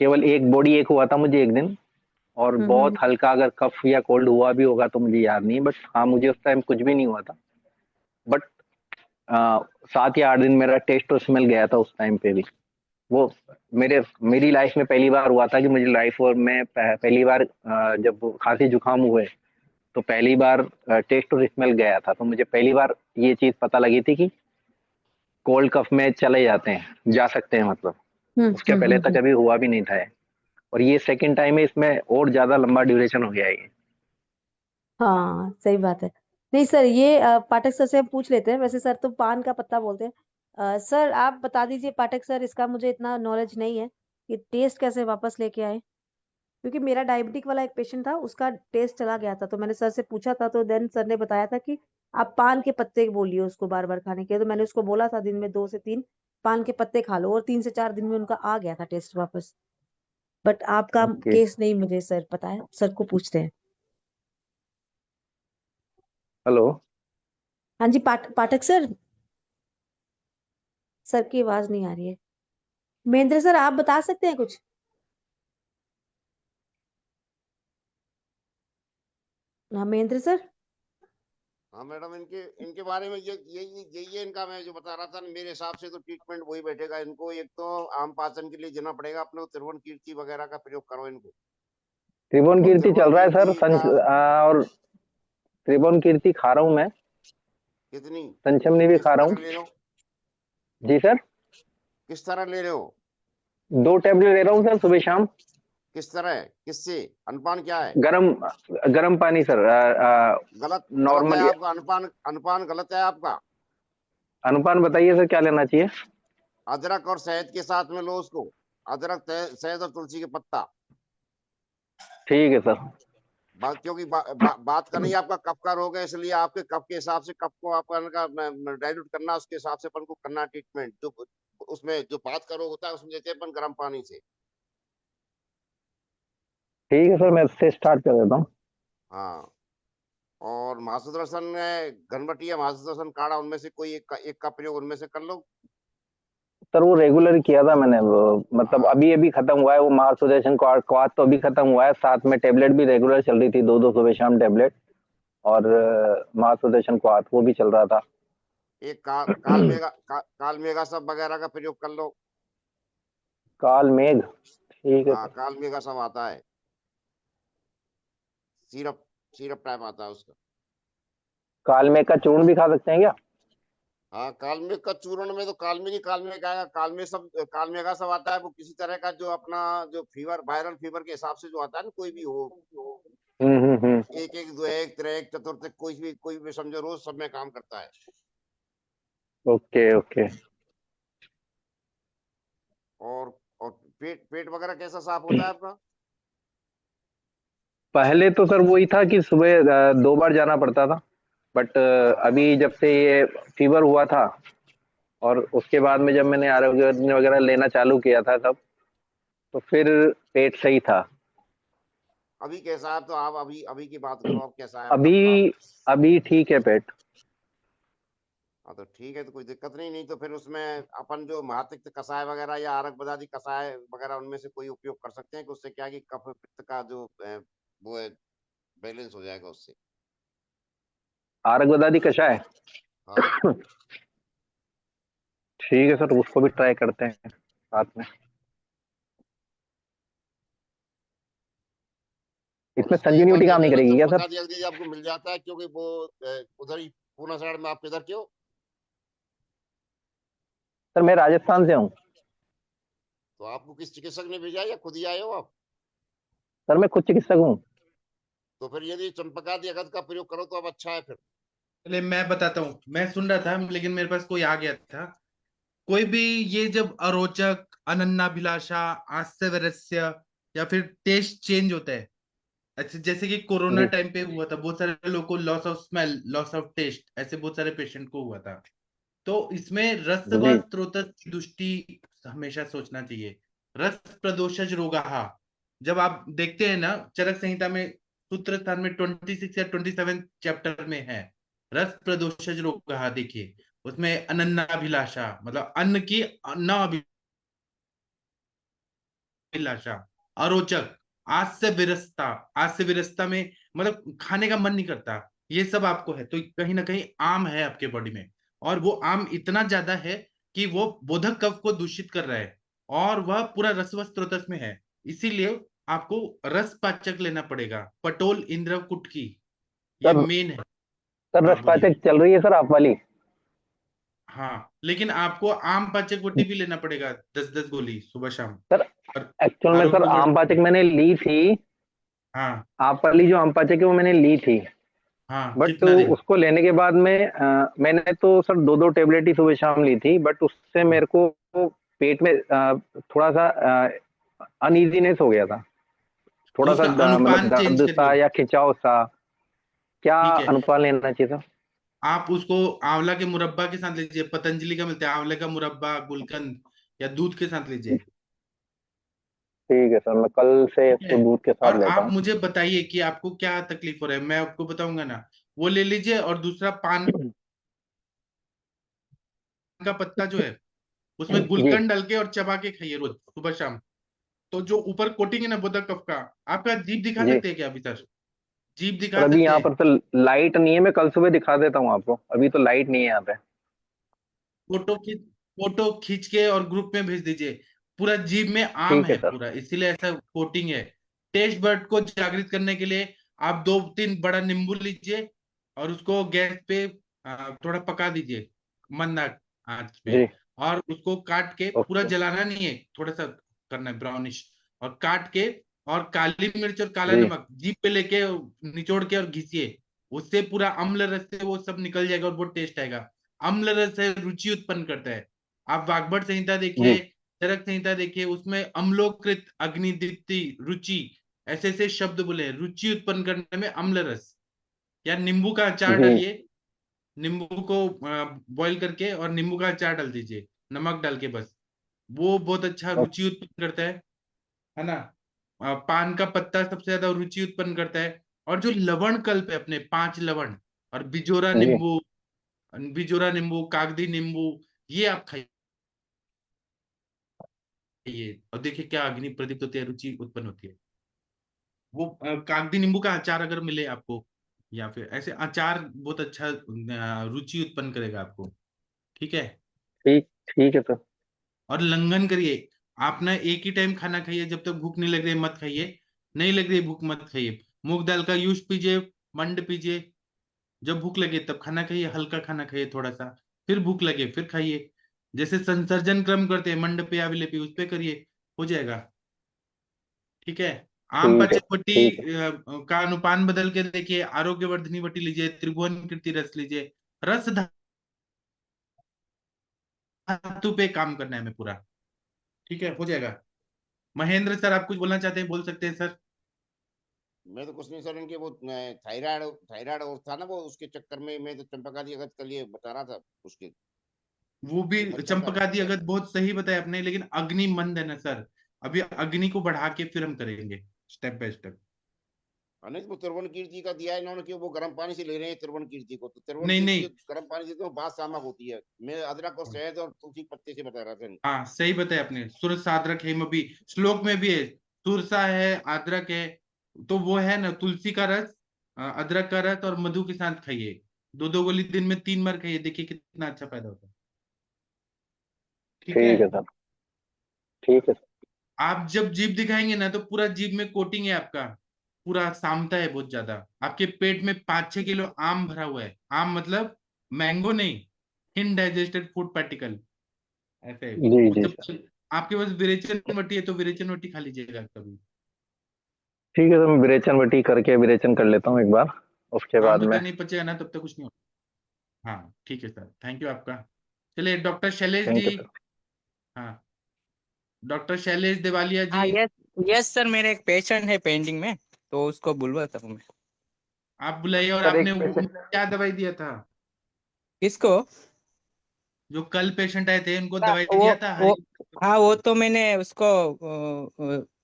केवल एक बॉडी एक हुआ था मुझे एक दिन, और बहुत हम्म। हल्का अगर कफ या कोल्ड हुआ भी होगा तो मुझे याद नहीं, बट हाँ मुझे उस टाइम कुछ भी नहीं हुआ था। बट 7 या 8 दिन मेरा टेस्ट और स्मेल गया था उस टाइम पे भी। वो मेरी लाइफ में पहली बार हुआ था कि मुझे लाइफ और में पहली बार जब खांसी जुकाम हुए तो पहली बार टेस्ट और स्मेल गया था, तो मुझे पहली बार ये चीज पता लगी थी कि कोल्ड कफ में चले जाते हैं, जा सकते हैं मतलब। उसके पहले तक हम्म। कभी हुआ भी नहीं था ये। और ये सेकंड टाइम है, इसमें और ज्यादा लंबा ड्यूरेशन हो गया है ये। हाँ सही बात है। नहीं सर ये पाठक सर से हम पूछ लेते हैं, वैसे सर तो पान का पत्ता बोलते हैं। सर आप बता दीजिए पाठक सर, इसका मुझे इतना नॉलेज नहीं है कि टेस्ट कैसे वापस लेके आए, क्योंकि मेरा डायबिटिक वाला एक पेशेंट था उसका टेस्ट चला गया था, तो मैंने सर से पूछा था, तो देन सर ने बताया था कि आप पान के पत्ते बोलिए उसको बार बार खाने के, तो मैंने उसको बोला था दिन में 2 से 3 पान के पत्ते खा लो, और 3 से 4 दिन में उनका आ गया था टेस्ट वापस। बट आपका ओके। केस नहीं मुझे सर पता है, सर को पूछते हैं। हेलो। हाँ जी पाठक सर, सर की आवाज नहीं आ रही है। महेंद्र सर आप बता सकते हैं कुछ। हाँ महेंद्र सर। हाँ मैडम, इनके इनके बारे में ये यही है इनका, मैं जो बता रहा था, मेरे हिसाब से तो ट्रीटमेंट वही बैठेगा इनको। एक तो आम पाचन के लिए देना पड़ेगा अपने को त्रिभुवन कीर्ति वगैरह का प्रयोग करो इनको। त्रिभुवन और कीर्ति त्रिभुवन चल रहा है सर, कीर्ति का और त्रिभुवन कीर्ति खा रहा हूँ मैं। कितनी, संचमनी भी किस खा रहा तरह हूँ। ले रहे हो, जी सर। किस तरह ले रहे हो? 2 टैबलेट ले रहा हूँ सर, सुबह शाम। किस तरह, किससे? अनपान क्या है? गरम गरम पानी सर, गलत है नॉर्मल। आपका अनपान, अनपान गलत है आपका। अनुपान बताइए सर, क्या लेना चाहिए? अदरक और शहद के साथ में लो उसको, अदरक, शहद और तुलसी के पत्ता। ठीक है सर। क्योंकि बात करनी है, आपका कफ का रोग है, इसलिए आपके कफ के हिसाब से कफ को आपका डाइल्यूट करना, उसके हिसाब से अपन को करना ट्रीटमेंट। जो उसमें जो बात का रोग होता है उसमें देते हैं अपन गर्म पानी से। ठीक है सर, मैं इससे स्टार्ट कर देता हूँ। हाँ, और महासुदर्शन घनबटी या महासुदर्शन काढ़ा, उनमें से कोई एक का प्रयोग उनमें से कर लो। सर वो रेगुलर किया था मैंने, वो मतलब हाँ, अभी अभी खत्म हुआ है वो महासुदर्शन क्वाथ तो अभी खत्म हुआ है, साथ में टेबलेट भी रेगुलर चल रही थी, 2-2 सुबह शाम टेबलेट, और महासुदर्शन क्वाथ वो भी चल रहा था। एक काल मेगा सब वगैरह का प्रयोग कर लो। काल मेघ, ठीक है हाँ, सर। काल मेगा सब आता है, सिरप, सिरप टाइप आता है उसका। काल मेघ का चूर्ण भी खा सकते हैं क्या? हाँ, कालमेघ का चूर्ण में तो कालमेघ आएगा, कालमेघ का सब आता है। वो किसी तरह का जो अपना जो फीवर, वायरल फीवर के हिसाब से जो आता है ना, कोई भी हो, हम्म। एक एक, दो एक, त्रेक, चतुर्थ, कोई भी समझो, रोज सब में काम करता है। Okay okay. और पेट पेट वगैरह कैसा साफ होता है आपका? पहले तो सर वही था कि सुबह 2 बार जाना पड़ता था, बट हाँ, अभी जब से ये फीवर हुआ था और उसके बाद में जब मैंने आरोग्य वगैरह लेना चालू किया था तब, तो फिर पेट सही था। अभी कैसा है? तो आप अभी अभी की बात करो, अब कैसा है आपका हालात? अभी अभी ठीक है पेट। हाँ, तो ठीक है, तो कोई दिक्कत नहीं तो फिर उसमें अपन जो महातिक्त कषाय वगैरह या आरक बदादी कषाय वगैरह, उनमें से कोई उपयोग कर सकते हैं, कि उससे क्या है कि कफ पित्त का जो वो है, बैलेंस हो जाएगा उससे। आरक बदादी कषाय, हाँ, ठीक है सर, उसको भी ट्राई करते हैं साथ में। और इसमें उसको एक बार संजीवनी देख काम नहीं लेना, करेगी क्या चंपका सर? जल्दी आपको मिल जाता है, क्योंकि वो उधर ही पूना साइड में। आप किधर के हो? सर मैं राजस्थान से हूँ। तो आपको किस चिकित्सक ने भेजा है या खुद ही आए हो आप? सर मैं खुद चिकित्सक हूँ। तो फिर यदि चंपकादि अगद का प्रयोग करो तो अब अच्छा है फिर। चलिए मैं बताता हूँ, मैं सुन रहा था लेकिन मेरे पास कोई आ गया था। कोई भी ये जब अरोचक, अनन्नाभिलाषा, आस्यवरस्य या फिर टेस्ट चेंज होता है, अच्छा जैसे कि कोरोना जी टाइम पे हुआ था, बहुत सारे लोगों को loss of smell, loss of taste, ऐसे बहुत सारे पेशेंट को हुआ था। तो इसमें रस व जी स्त्रोतस की दृष्टि हमेशा सोचना चाहिए। रस प्रदोषज रोगाः, जब आप देखते हैं ना चरक संहिता में सूत्र स्थान में 26 या 27 चैप्टर में है रस प्रदोषज रोगाः, देखिए उसमें अनन्नाभिलाषा मतलब अन्न की न अभिलाषा, अरोचक, आज से विरसता में मतलब खाने का मन नहीं करता, ये सब आपको है तो कहीं ना कहीं आम है आपके बॉडी में। और वो आम इतना ज्यादा है कि वो बोधक कफ को दूषित कर रहा है और वह पूरा रसव स्रोतस में है। इसीलिए आपको रस पाचक लेना पड़ेगा, पटोल इंद्र कुटकी, ये सर। मेन है। सर हाँ बोलिए। रसपाचक चल रही है सर आप वाली? हाँ लेकिन आपको आम पाचक वटी भी लेना पड़ेगा, 10-10 गोली सुबह शाम। सर और एक्चुअल में सर आरोग्य आम वर्धक। पाचक मैंने ली थी, हाँ आप वाली जो आम पाचक है वो मैंने ली थी, हाँ, बट कितना दिन? उसको लेने के बाद में मैंने तो सर 2-2 टेबलेट ही सुबह शाम ली थी, बट उससे मेरे को पेट में थोड़ा सा अनइजीनेस हो गया था, तो थोड़ा सा उसका मतलब अनुपान चेंज दर्द सा करिए। या खिंचाव सा। क्या ठीक है, अनुपान लेना चाहिए सर? आप उसको आंवला के मुरब्बा के साथ लीजिए, पतंजलि का मिलता है आंवले का मुरब्बा, गुलकंद, या दूध के साथ लीजिए। ठीक है सर, मैं कल से ठीक इसको है, दूध के और साथ लेता आप हूँ। मुझे बताइए कि आपको क्या तकलीफ हो रहा है, मैं आपको बताऊंगा ना। वो ले लीजिए, और दूसरा पान का पत्ता जो है उसमें जी गुलकंद डाल के और चबा के खाइए रोज सुबह शाम। तो जो ऊपर कोटिंग है ना बोधक कफ का, आपका जीभ दिखा जी। सकते हैं क्या अभी सर? जीभ सर दिखा अभी सकते यहाँ हैं? पर तो लाइट नहीं है, मैं कल सुबह दिखा देता हूँ आपको, अभी तो लाइट नहीं है यहाँ पे। फोटो खींच के और ग्रुप में भेज दीजिए। पूरा जीभ में आम ठीक है है सर। पूरा, इसीलिए ऐसा कोटिंग है। टेस्ट बर्ड को जागृत करने के लिए आप 2-3 बड़ा नींबू लीजिए और उसको गैस पे थोड़ा पका दीजिए, मंद आंच पे। जी और उसको काट के, पूरा ओके। जलाना नहीं है, थोड़ा सा करना है ब्राउनिश, और काट के और काली मिर्च और काला जी नमक जीभ पे लेके निचोड़ के और घिसिए, उससे पूरा अम्ल रस से वो सब निकल जाएगा और बहुत टेस्ट आएगा। अम्ल रस है, रुचि उत्पन्न करता है। आप वाग्भट संहिता जी देखिए, चरक संहिता देखिए, उसमें अम्लोकृत, अग्निदीप्ति, रुचि, ऐसे ऐसे शब्द बोले हैं, रुचि उत्पन्न करने में अम्ल रस। या नींबू का अचार जी डालिए, नींबू को बॉईल करके और नींबू का अचार डाल दीजिए नमक डाल के, बस वो बहुत अच्छा रुचि अच्छा, उत्पन्न करता है ना। पान का पत्ता सबसे ज्यादा रुचि उत्पन्न करता है। और जो लवण कल्प है अपने 5 लवण, और जी बिजोरा नींबू, कागदी नींबू, ये आप खाइए और देखिए क्या अग्नि प्रदीप्त होती है, रुचि उत्पन्न होती है। वो कागदी नींबू का अचार अगर मिले आपको, या फिर ऐसे अचार बहुत अच्छा रुचि उत्पन्न करेगा आपको। ठीक है। ठीक ठीक है सर। और लंघन करिए। आप ना एक ही टाइम खाना खाइए, जब तक भूख नहीं लग रही है मत खाइए, नहीं लग रही है भूख मत खाइए। मूंग दाल का यूज पीजिए, मंड पीजिए। जब भूख लगे तब खाना खाइए, हल्का खाना खाइए थोड़ा सा, फिर भूख लगे फिर खाइए। जैसे संसर्जन क्रम करते हैं मंड पे या विलेपी, उस पे करिए, हो जाएगा। ठीक है। आम ठीक है पाचक वटी ठीक है का अनुपान बदल के देखिए, आरोग्यवर्धनी वटी लीजिए, त्रिभुवन कीर्ति रस लीजिए। रस धातु पे काम करना है हमें पूरा। ठीक है, हो जाएगा। महेंद्र सर, आप कुछ बोलना चाहते हैं, बोल सकते हैं सर। मैं तो कुछ नहीं सर, इनके वो थायराइड थायराइड और था ना, वो उसके चक्कर में मैं तो चंपकादि अगस्त कल ये बता रहा था उसके, वो भी वो मच्छर का चंपकादि अगत बहुत सही बताया आपने, लेकिन अग्नि मंद है ना सर। अभी अग्नि को बढ़ा के फिर हम करेंगे स्टेप बाय स्टेप। अनिल वो तिरवन कीर्ति का दिया है इन्होंने कि वो गर्म पानी से ले रहे हैं तिरवन कीर्ति को, तो तिरवन नहीं कीर्ति नहीं, गर्म पानी से तो बात सामक होती है। मैं अदरक और शहद और तुलसी पत्ते से बता रहा था इनको। हाँ सही बताया आपने, सुरसा अदरक हेम भी श्लोक में भी है। सुरसा है, अदरक है, तो वो है ना तुलसी का रस, अदरक का रस और मधु के साथ खाइए। 2-2 गोली दिन में 3 बार खाइए, देखिए कितना अच्छा फायदा होता है। ठीक है। ठीक है सर। ठीक है सर। आप जब जीभ दिखाएंगे ना तो पूरा जीभ में कोटिंग है आपका, पूरा सामता है बहुत ज्यादा। आपके पेट में 5-6 किलो आम भरा हुआ है। आम मतलब मैंगो नहीं, इनडाइजेस्टेड फूड पार्टिकल, ऐसे है। जी वो जी सर। जब आपके पास विरेचन वटी है तो विरेचन वटी खा लीजिएगा कभी। ठीक है सर, मैं विरेचन वटी करके विरेचन कर लेता हूँ एक बार, उसके आम बाद जब में। तक नहीं पचेगा ना तब तक कुछ नहीं होगा। हाँ ठीक है सर, थैंक यू आपका। चलिए डॉक्टर शैलेश थैंक जी। You sir. हाँ, डॉक्टर शैलेश देवालिया हाँ, जी। यस यस सर, मेरे एक पेशेंट है पेंडिंग में, तो उसको बुलवाता हूँ मैं। आप बुलाइए। और सर आपने एक पेशेंट। क्या दवाई दिया था? किसको? जो कल पेशेंट आए थे उनको हाँ, दवाई वो दिया था वो हरी? हाँ, वो तो मैंने उसको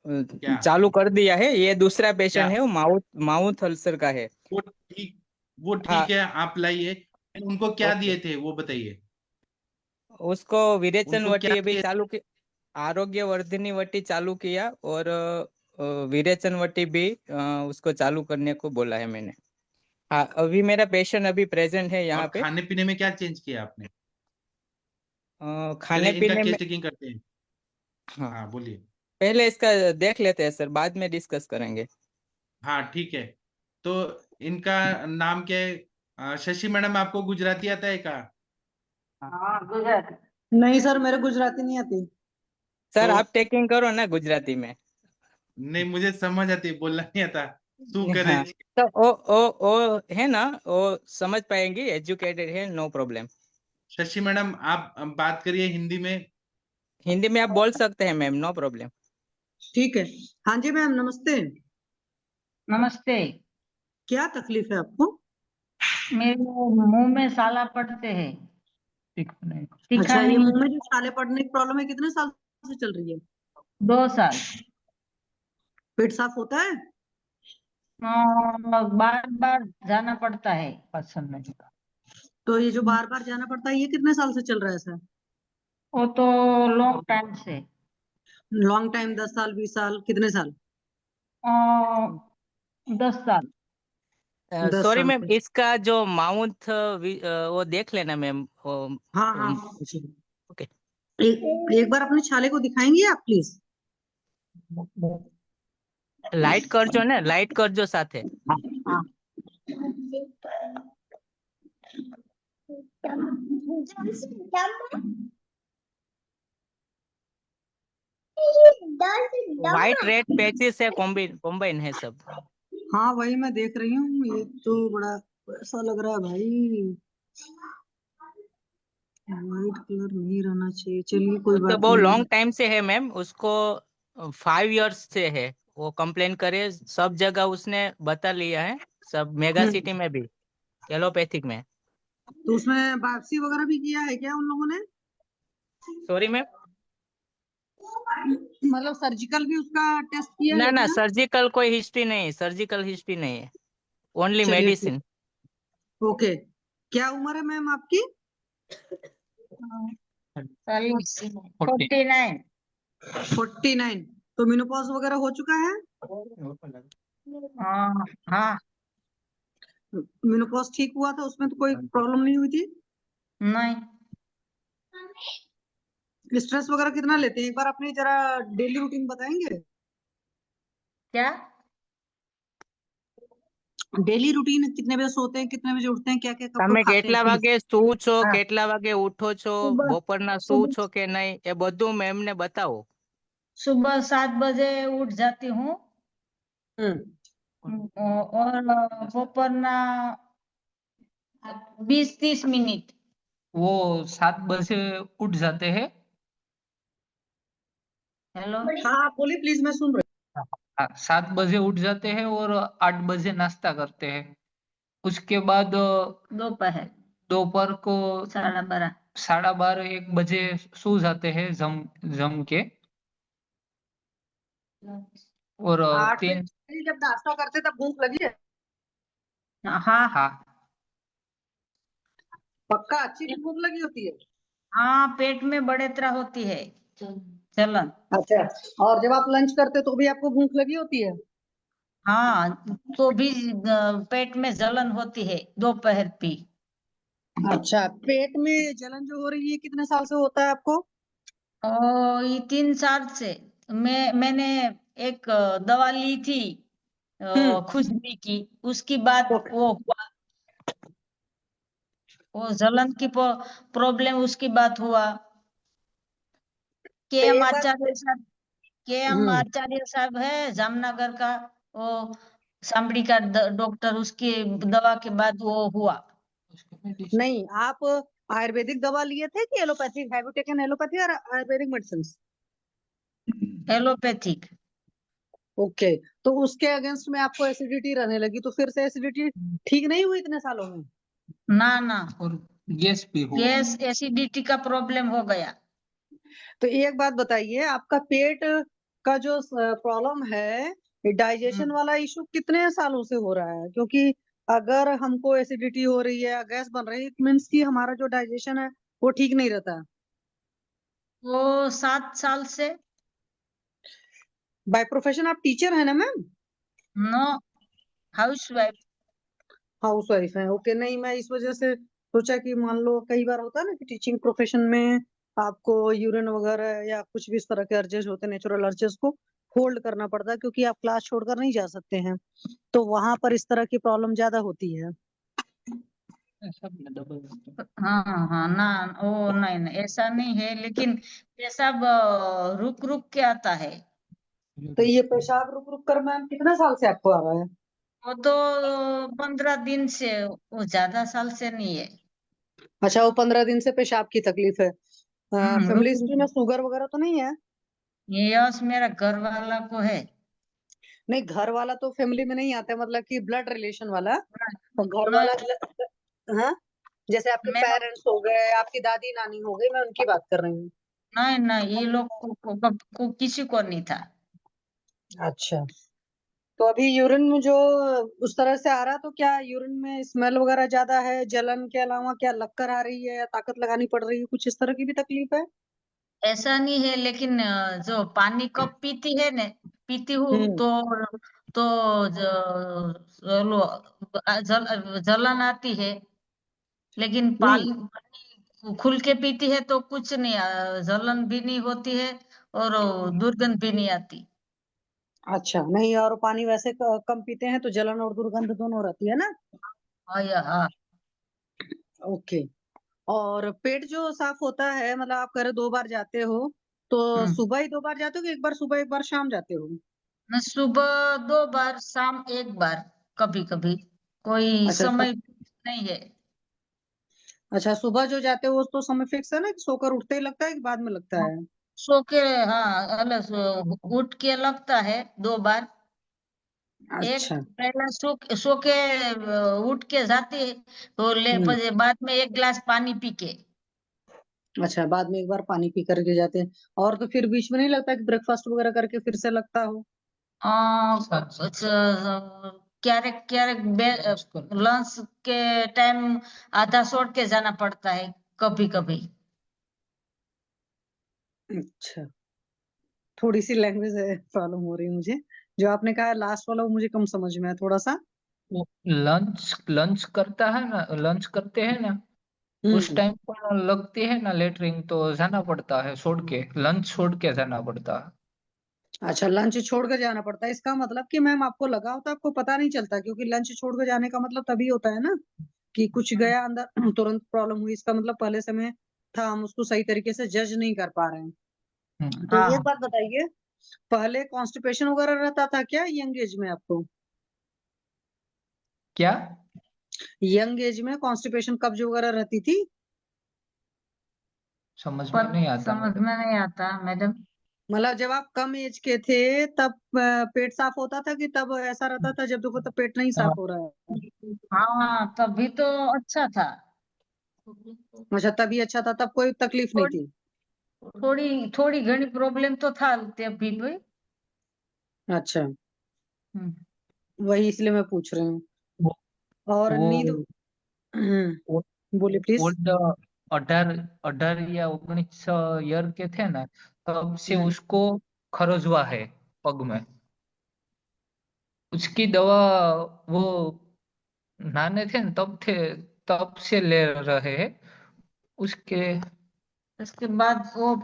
क्या चालू कर दिया है। ये दूसरा क्या पेशेंट है, वो माउथ माउथ अल्सर का है। वो ठीक, वो हाँ। ठीक है, आप लाइए। उनको क्या ओके। दिए थे वो बताइए। उसको विरेचन उनको क्या वटी अभी दिए? चालू की, आरोग्य वर्धिनी वटी चालू किया, और विरेचन वटी भी उसको चालू करने को बोला है मैंने। हाँ, अभी मेरा पेशेंट अभी प्रेजेंट है यहाँ और पे। खाने पीने में क्या चेंज किया आपने? खाने चलिए इनका पीने में। केस टेकिंग करते हैं। हाँ, हाँ बोलिए। पहले इसका देख लेते हैं सर, बाद में डिस्कस करेंगे। हाँ ठीक है। तो इनका नाम क्या है? शशि मैडम, आपको गुजराती आता है क्या? हाँ गुजराती। नहीं सर, मेरे गुजराती नहीं आती। सर तो आप टेकिंग करो ना गुजराती में। नहीं, मुझे समझ आती है, बोलना नहीं आता। शू करे हाँ, जी? तो ओ है ना, वो समझ पाएंगी, एजुकेटेड है, नो प्रॉब्लम। शशि मैडम, आप बात करिए हिंदी में। हिंदी में आप बोल सकते हैं मैम, नो प्रॉब्लम। ठीक है। हाँ जी मैम, नमस्ते। नमस्ते। क्या तकलीफ है आपको? मेरे मुंह में साला पड़ते हैं, तीखा अच्छा, ये नहीं। मुंह में जो छाले पड़ने की प्रॉब्लम है, कितने साल से चल रही है? 2 साल। पेट साफ होता है? बार बार जाना पड़ता है पसंद नहीं का। तो ये जो बार बार जाना पड़ता है, ये कितने साल से चल रहा है सर? वो तो लॉन्ग टाइम से। लॉन्ग टाइम, 10 साल, 20 साल, कितने साल? 10 साल। 10 सॉरी साल मैम, से। इसका जो माउथ वो देख लेना मैम। हाँ हाँ। ओके। एक बार अपने छाले को दिखाएंगे आप प्लीज? लाइट करजो ने, लाइट करजो साथे। हाँ। व्हाइट रेड पैचेस है, कॉम्बाइन है सब। हाँ वही मैं देख रही हूँ, ये तो बड़ा ऐसा लग रहा है भाई, व्हाइट कलर नहीं रहना चाहिए। चलिए कोई तो बात बहुत नहीं। लॉन्ग टाइम से है मैम, उसको 5 years से है। वो कंप्लेन करे, सब जगह उसने बता लिया है, सब मेगा सिटी में भी, एलोपैथिक में। तो उसमें बायोप्सी वगैरह भी किया है क्या उन लोगों ने? Sorry ma'am. मतलब सर्जिकल भी उसका टेस्ट किया ना है ना, क्या? सर्जिकल कोई हिस्ट्री नहीं है, सर्जिकल हिस्ट्री नहीं है, ओनली चलिए ठीक, मेडिसिन। ओके। क्या उम्र है मैम आपकी? 49। 49। तो मेनोपॉज वगैरह हो चुका है? हाँ हाँ, मेनोपॉज ठीक हुआ था, उसमें तो कोई प्रॉब्लम नहीं हुई थी? नहीं। स्ट्रेस वगैरह कितना लेते हैं, एक बार अपनी जरा डेली रूटीन बताएंगे? क्या? डेली रूटीन, कितने बजे सोते हैं, कितने बजे उठते हैं, क्या क्या कब कब તમે खाते हैं કેટલા प्लीज? વાગે સૂવો છો, हाँ, કેટલા વાગે ઉઠો છો, सुबह બપોરના સૂવો सुबह છો કે નહીં, એ બધું મેમને बताओ। सुबह 7 बजे उठ जाती हूँ। और दोपहरना 20-30 मिनट। वो 7 बजे उठ जाते हैं। हेलो। हाँ आप बोलिए प्लीज, मैं सुन रही 7 बजे उठ जाते हैं और 8 बजे नाश्ता करते हैं। उसके बाद दोपहर दोपहर को 12:30। 12:30-1 बजे सो जाते हैं, जम जम के। और हूँ। 8 तीन। बजे जब नाश्ता करते तब भूख लगी है? हाँ हाँ। पक्का अच्छी भूख लगी होती है? हाँ, पेट में बड़े तरह होती है जलन। अच्छा, और जब आप लंच करते तो भी आपको भूख लगी होती है? हाँ, तो भी पेट में जलन होती है दोपहर भी। अच्छा, पेट में जलन जो हो रही है कितने साल से होता है आपको? और ये 3 साल से मैंने एक दवा ली थी खुजली की, उसकी बाद ओके। वो हुआ, वो जलन की प्रॉब्लम उसकी बात हुआ। के तो एम एक बात, आचार्य साहब, के एम आचार्य साहब है जामनगर का, वो सांबड़ी का डॉक्टर, उसकी दवा के बाद वो हुआ। नहीं आप आयुर्वेदिक दवा लिए थे कि allopathic? Have you taken allopathy और आयुर्वेदिक मेडिसिन? एलोपैथिक। ओके, तो उसके अगेंस्ट में आपको एसिडिटी रहने लगी, तो फिर से एसिडिटी ठीक नहीं हुई इतने सालों में? ना ना, और गैस भी हुआ। गैस एसिडिटी का प्रॉब्लम हो गया। तो एक बात बताइए, आपका पेट का जो प्रॉब्लम है, डाइजेशन वाला इशू कितने सालों से हो रहा है? क्योंकि अगर हमको एसिडिटी हो रही है, गैस बन रही है, इट मीन्स कि हमारा जो डाइजेशन है वो ठीक नहीं रहता। वो 7 साल से। बाय प्रोफेशन आप टीचर है ना ma'am? No, housewife. Housewife है, ओके। नहीं मैं इस वजह से सोचा कि मान लो कई बार होता है ना कि टीचिंग प्रोफेशन में आपको यूरिन वगैरह या कुछ भी इस तरह के अर्जेस होते हैं, नेचुरल अर्जेस को होल्ड करना पड़ता है, क्योंकि आप क्लास छोड़कर नहीं जा सकते हैं, तो वहां पर इस तरह की प्रॉब्लम ज्यादा होती है। हाँ हाँ, ना वो नहीं नहीं, ऐसा नहीं है, लेकिन पेशाब रुक रुक के आता है। तो ये पेशाब रुक रुक कर मैम कितने साल से आपको आ रहा है? वो तो 15 दिन से, वो ज्यादा साल से नहीं है। अच्छा, वो 15 दिन से पेशाब की तकलीफ है। रुक फैमिली हिस्ट्री में रुक। शुगर वगैरह तो नहीं है? यस, मेरा घर वाला को है। नहीं, घर वाला तो फैमिली में नहीं आता, मतलब कि ब्लड रिलेशन वाला। तो घर वाला नहीं, हाँ, जैसे आपके मेरा पेरेंट्स हो गए, आपकी दादी नानी हो गई, मैं उनकी बात कर रही हूँ। नहीं नहीं, ये लोग को किसी को नहीं था। अच्छा, तो अभी यूरिन में जो उस तरह से आ रहा, तो क्या यूरिन में स्मेल वगैरह ज्यादा है? जलन के अलावा क्या लगकर आ रही है या ताकत लगानी पड़ रही है, कुछ इस तरह की भी तकलीफ है? ऐसा नहीं है, लेकिन जो पानी कब पीती है ने, पीती हूँ हम्म। तो जलन आती है, लेकिन नहीं, पानी खुल के पीती है तो कुछ नहीं, जलन भी नहीं होती है और दुर्गंध भी नहीं आती। अच्छा नहीं, और पानी वैसे कम पीते हैं तो जलन और दुर्गंध दोनों रहती है ना? हाँ या हाँ। ओके। और पेट जो साफ होता है, मतलब आप कह रहे 2 बार जाते हो, तो सुबह ही 2 बार जाते हो कि एक बार सुबह एक बार शाम जाते हो? न सुबह 2 बार, शाम 1 बार, कभी कभी कोई अच्छा समय नहीं है। अच्छा, सुबह जो जाते हो वो तो समय फिक्स है ना कि सोकर उठते ही लगता है कि बाद में लगता है? सो के, हाँ, उठ के लगता है 2 बार। एक अच्छा पहला सो के उठ के जाते हैं, तो बाद में 1 गिलास पानी पी के। अच्छा, बाद में एक बार पानी पी करके जाते हैं। और तो फिर बीच में नहीं लगता कि ब्रेकफास्ट वगैरह करके फिर से लगता हो? क्यारेक क्यारेक लंच के टाइम आधा छोड़ के जाना पड़ता है कभी कभी। अच्छा, थोड़ी सी लैंग्वेज प्रॉब्लम हो रही है मुझे। जो आपने कहा लास्ट वाला वो मुझे कम समझ में आया थोड़ा सा। वो लंच लंच करता है ना, लंच करते हैं ना, उस टाइम पर लगती है ना लेटरिन, तो जाना पड़ता है छोड़ के, लंच छोड़ के जाना पड़ता है। अच्छा, लंच छोड़ कर जाना पड़ता है। इसका मतलब कि मैम आपको लगा होता आपको पता नहीं चलता, क्योंकि लंच छोड़ कर जाने का मतलब तभी होता है ना कि कुछ गया अंदर तुरंत प्रॉब्लम हुई। इसका मतलब पहले समय था, हम उसको सही तरीके से जज नहीं कर पा रहे हैं। तो एक बात बताइए, पहले कॉन्स्टिपेशन वगैरह रहता था क्या यंग एज में आपको? क्या? यंग एज में कॉन्स्टिपेशन कब्ज वगैरह रहती थी? समझ में नहीं आता। समझ में नहीं आता मैडम। मतलब जब आप कम एज के थे तब पेट साफ होता था कि तब ऐसा रहता था जब देखो तब पेट नहीं साफ हो रहा है? हाँ, तभी तो अच्छा था। अच्छा, तभी अच्छा था, तब कोई तकलीफ नहीं थी? थोड़ी थोड़ी घनी प्रॉब्लम तो था तभी भी। अच्छा, वही इसलिए मैं पूछ रही हूँ। वो और नींद वो बोलिए प्लीज। वो 18 या 19 ईयर के थे ना, तब से उसको खरजवा है पग में। उसकी दवा वो नाने थे ना, तब से ले रहे हैं। उसके बाद वो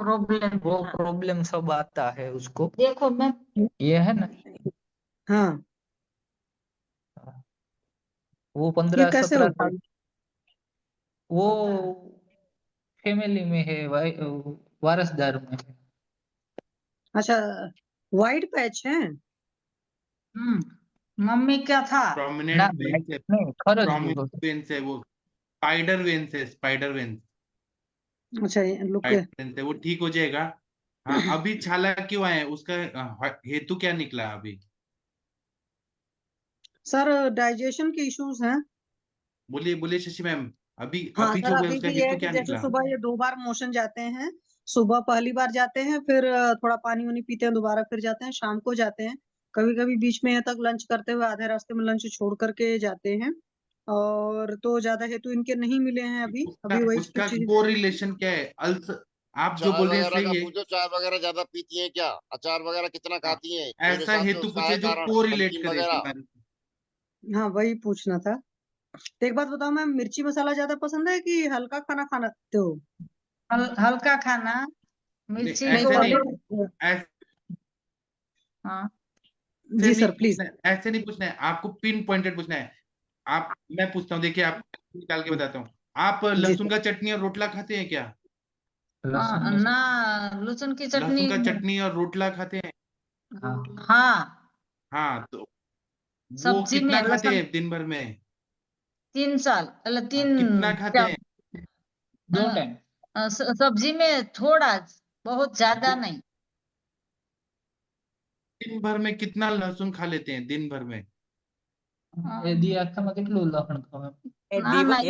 प्रॉब्लम सब आता है उसको। देखो मैं, ये है ना, हाँ, वो ये कैसे 15-17 होता है? साल, वो फैमिली में है, वारसदार में है। अच्छा, वाइट पैच है? मम्मी क्या था ना, प्रोमिनेंट वेन से, नहीं, खरज प्रोमिनेंट वेन से, वो स्पाइडर वेन से, स्पाइडर वेन, अच्छा, लुक। स्पाइडर वेन से वो ठीक हो जाएगा। हाँ, अभी छाला क्यों आए उसका हेतु क्या निकला अभी? सर, डाइजेशन के इश्यूज हैं। बोलिए बोलिए शशि मैम, अभी हाँ अभी सर, जो हुआ अभी उसका भी ये है हेतु कि क्या जैसे निकला? सुबह ये 2 बार मोशन जाते हैं। सुबह पहली बार जाते हैं, फिर थोड़ा पानी वानी पीते हैं, दोबारा फिर जाते हैं, शाम को जाते हैं। कभी कभी बीच में यहाँ तक लंच करते हुए आधे रास्ते में लंच छोड़ करके जाते हैं। और तो ज्यादा हेतु इनके नहीं मिले हैं अभी वही उसका कुछ चीज। को रिलेशन क्या है? आप जो चाय बोल रहे हैं वगैरह का सही है। पूछो, चाय वगैरह ज्यादा पीती हैं क्या? अचार वगैरह कितना खाती हैं? मेरे ऐसा हिसाब से हेतु उसका पूछे है जो कारण, को रिलेट नमकीन करे इस वगैरह। बीमारी से। हाँ, वही पूछना था। तो एक बात बताओ मैम, मिर्ची मसाला ज्यादा पसंद है कि हल्का खाना खाते हो? हल्का खाना, नहीं मिर्ची नहीं, तो पहले। ऐसे हाँ, जी नहीं सर प्लीज। पूछना है, ऐसे नहीं पूछना है, आपको पिन पॉइंटेड पूछना है। मैं पूछता हूँ, देखिए आप निकाल के बताता हूँ। आप जी लहसुन सर। का चटनी और रोटला खाते हैं क्या? ना, लहसुन की चटनी। लहसुन का चटनी और रोटला खाते हैं? हाँ, हाँ, तो वो सब्जी में कितना खाते लहसुन हैं दिन भर में? 3 साल, हाँ, 3 कितना खाते हैं? 2 टाइम। सब्जी में थोड़ा, बहुत ज्यादा दो- नहीं। दिन भर में कितना लहसुन खा लेते हैं दिन भर में? यदि આખામાં કેટલું લહણ ખાવે?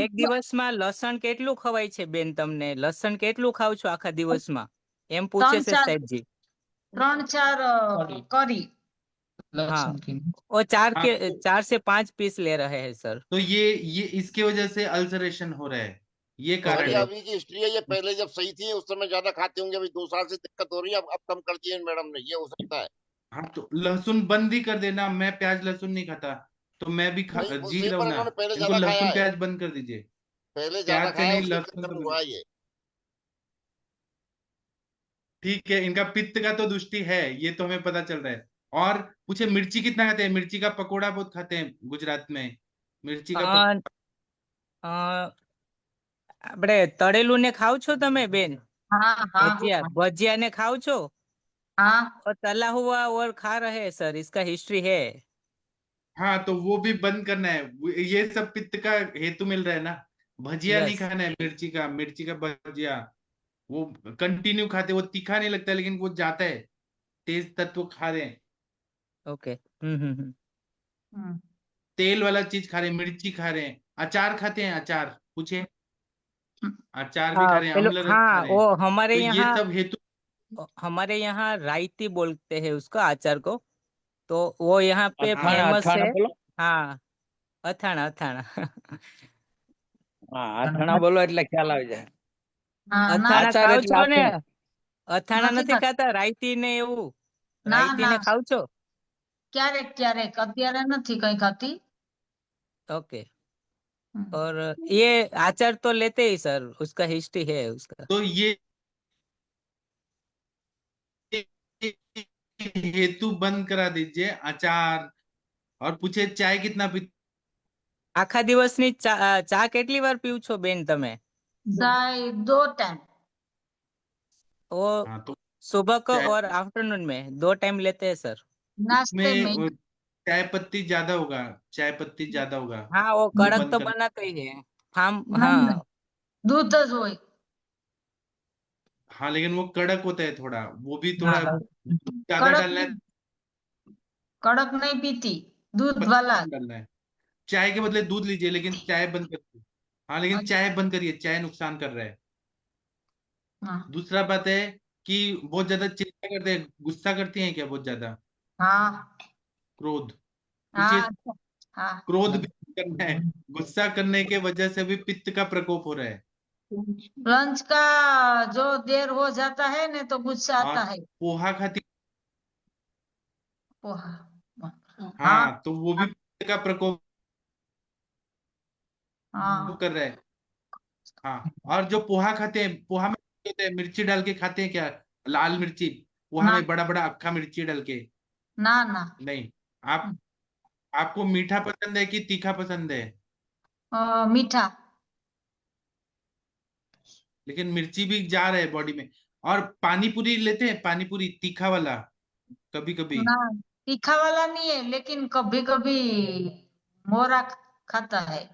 એક દિવસમાં લસણ કેટલું ખવાય છે બેન તમને? લસણ કેટલું ખાવ છો આખા દિવસમાં? એમ પૂછે છે સાહેબજી। 3-4 करी। हाँ, और 4 से 5 पीस ले रहे हैं सर। तो ये इसकी वजह से अल्सरेशन हो रहा है, ये कारण हमारी है। अभी की हिस्ट्री है, ये पहले जब सही थी उस समय ज्यादा खाते होंगे, अभी 2 साल से दिक्कत हो रही है, अब कम कर दिए मैडम ने, ये हो सकता है। हाँ, तो लहसुन बंद ही कर देना। मैं प्याज लहसुन नहीं खाता, तो मैं भी नहीं, जी उसी रहा हूँ पर ना। इन्होंने पहले इनको ज्यादा खाया लहसुन है, प्याज बंद कर दीजिए। पहले ज्यादा प्याज से खाया है, नहीं, उसी लहसुन चक्कर से में बंद। हुआ है ये। ठीक है, इनका पित्त का तो दृष्टि है, ये तो हमें पता चल रहा है। और पूछे मिर्ची कितना खाते हैं? मिर्ची का पकोड़ा बहुत खाते हैं गुजरात में। मिर्ची का આપણે તળેલું ને ખાવ છો તમે બેન? हाँ हाँ भजिया भजिया ने खाओ छो हाँ और तला हुआ और खा रहे हैं सर, इसका हिस्ट्री है। हाँ, तो वो भी बंद करना है। ये सब पित्त का हेतु मिल रहा है ना। भजिया नहीं यस। खाना है, मिर्ची का भजिया। वो कंटिन्यू खाते, वो तीखा नहीं लगता लेकिन वो जाता है, तेज तत्व खा रहे हैं। ओके। हम्म, तेल वाला चीज खा रहे हैं, मिर्ची खा रहे हैं, अचार खाते हैं, अचार पूछे, अचार भी खा हाँ रहे हैं, पेलो, अम्ल रस खा हाँ रहे वो हैं। हमारे तो ये यहाँ, सब हेतु। हमारे यहाँ रायती बोलते हैं उसका आचार को। तो वो यहाँ पे अथाणा फेमस अथाणा है। बोलो। हाँ, અથાણા અથાણા। હા અથાણા બોલો એટલે ખ્યાલ આવી જાય. हाँ ना અથાણા આચાર ખાવ એટલે છો ને? અથાણું. અથાણા નથી નથી ખાતા, રાયતી ને એવું? ના રાયતી ના ને ખાવ છો? ક્યારેક ક્યારેક અત્યારે નથી કઈ ખાતી ओके। और ये आचार तो लेते ही सर, उसका हिस्ट्री है उसका। तो ये हेतु बंद करा दीजिए, अचार। और पूछे चाय कितना पीते? આખા દિવસની ચા કેટલી વાર પીવ છો બેન તમે? चाय 2 टाइम वो हाँ, तो सुबह को चाय और आफ्टरनून में 2 टाइम लेते हैं सर। नाश्ते में में चाय पत्ती ज्यादा होगा, चाय पत्ती ज्यादा होगा, हाँ वो वो कड़क बंद तो करना। बनाते ही है। हम नहीं हाँ। नहीं दूध ज હોય हाँ, लेकिन वो कड़क होता है थोड़ा, वो भी थोड़ा हाँ ज्यादा कड़क डालना है, कड़क नहीं पीती दूध पत्ती वाला कम डालना है। चाय के बदले दूध लीजिए, लेकिन चाय बंद करिए। हाँ, लेकिन अच्छा चाय बंद करिए, चाय नुकसान कर रहा है। हाँ दूसरा बात है कि बहुत ज्यादा चिंता करते हैं, गुस्सा करती हैं क्या बहुत ज्यादा? हाँ क्रोध, पूछिए। हाँ हाँ क्रोध भी करना है, गुस्सा करने के वजह से भी पित्त का प्रकोप हो रहा है। लंच का जो देर हो जाता है ना तो गुस्सा और आता है पोहा खाती, पोहा हाँ हाँ, तो वो भी पित्त का प्रकोप हाँ कर रहा है। हाँ, और जो पोहा खाते हैं, पोहा में क्या होता है, मिर्ची डाल के खाते हैं क्या? लाल मिर्ची, पोहा ना में बड़ा बड़ा अक्खा मिर्ची डाल के? ना ना नहीं। आप आपको मीठा पसंद है कि तीखा पसंद है? मीठा लेकिन मिर्ची भी जा रहा है बॉडी में। और पानी पूरी लेते हैं, पानी पूरी तीखा वाला, कभी कभी। ना तीखा वाला नहीं है लेकिन कभी कभी मोरा खाता है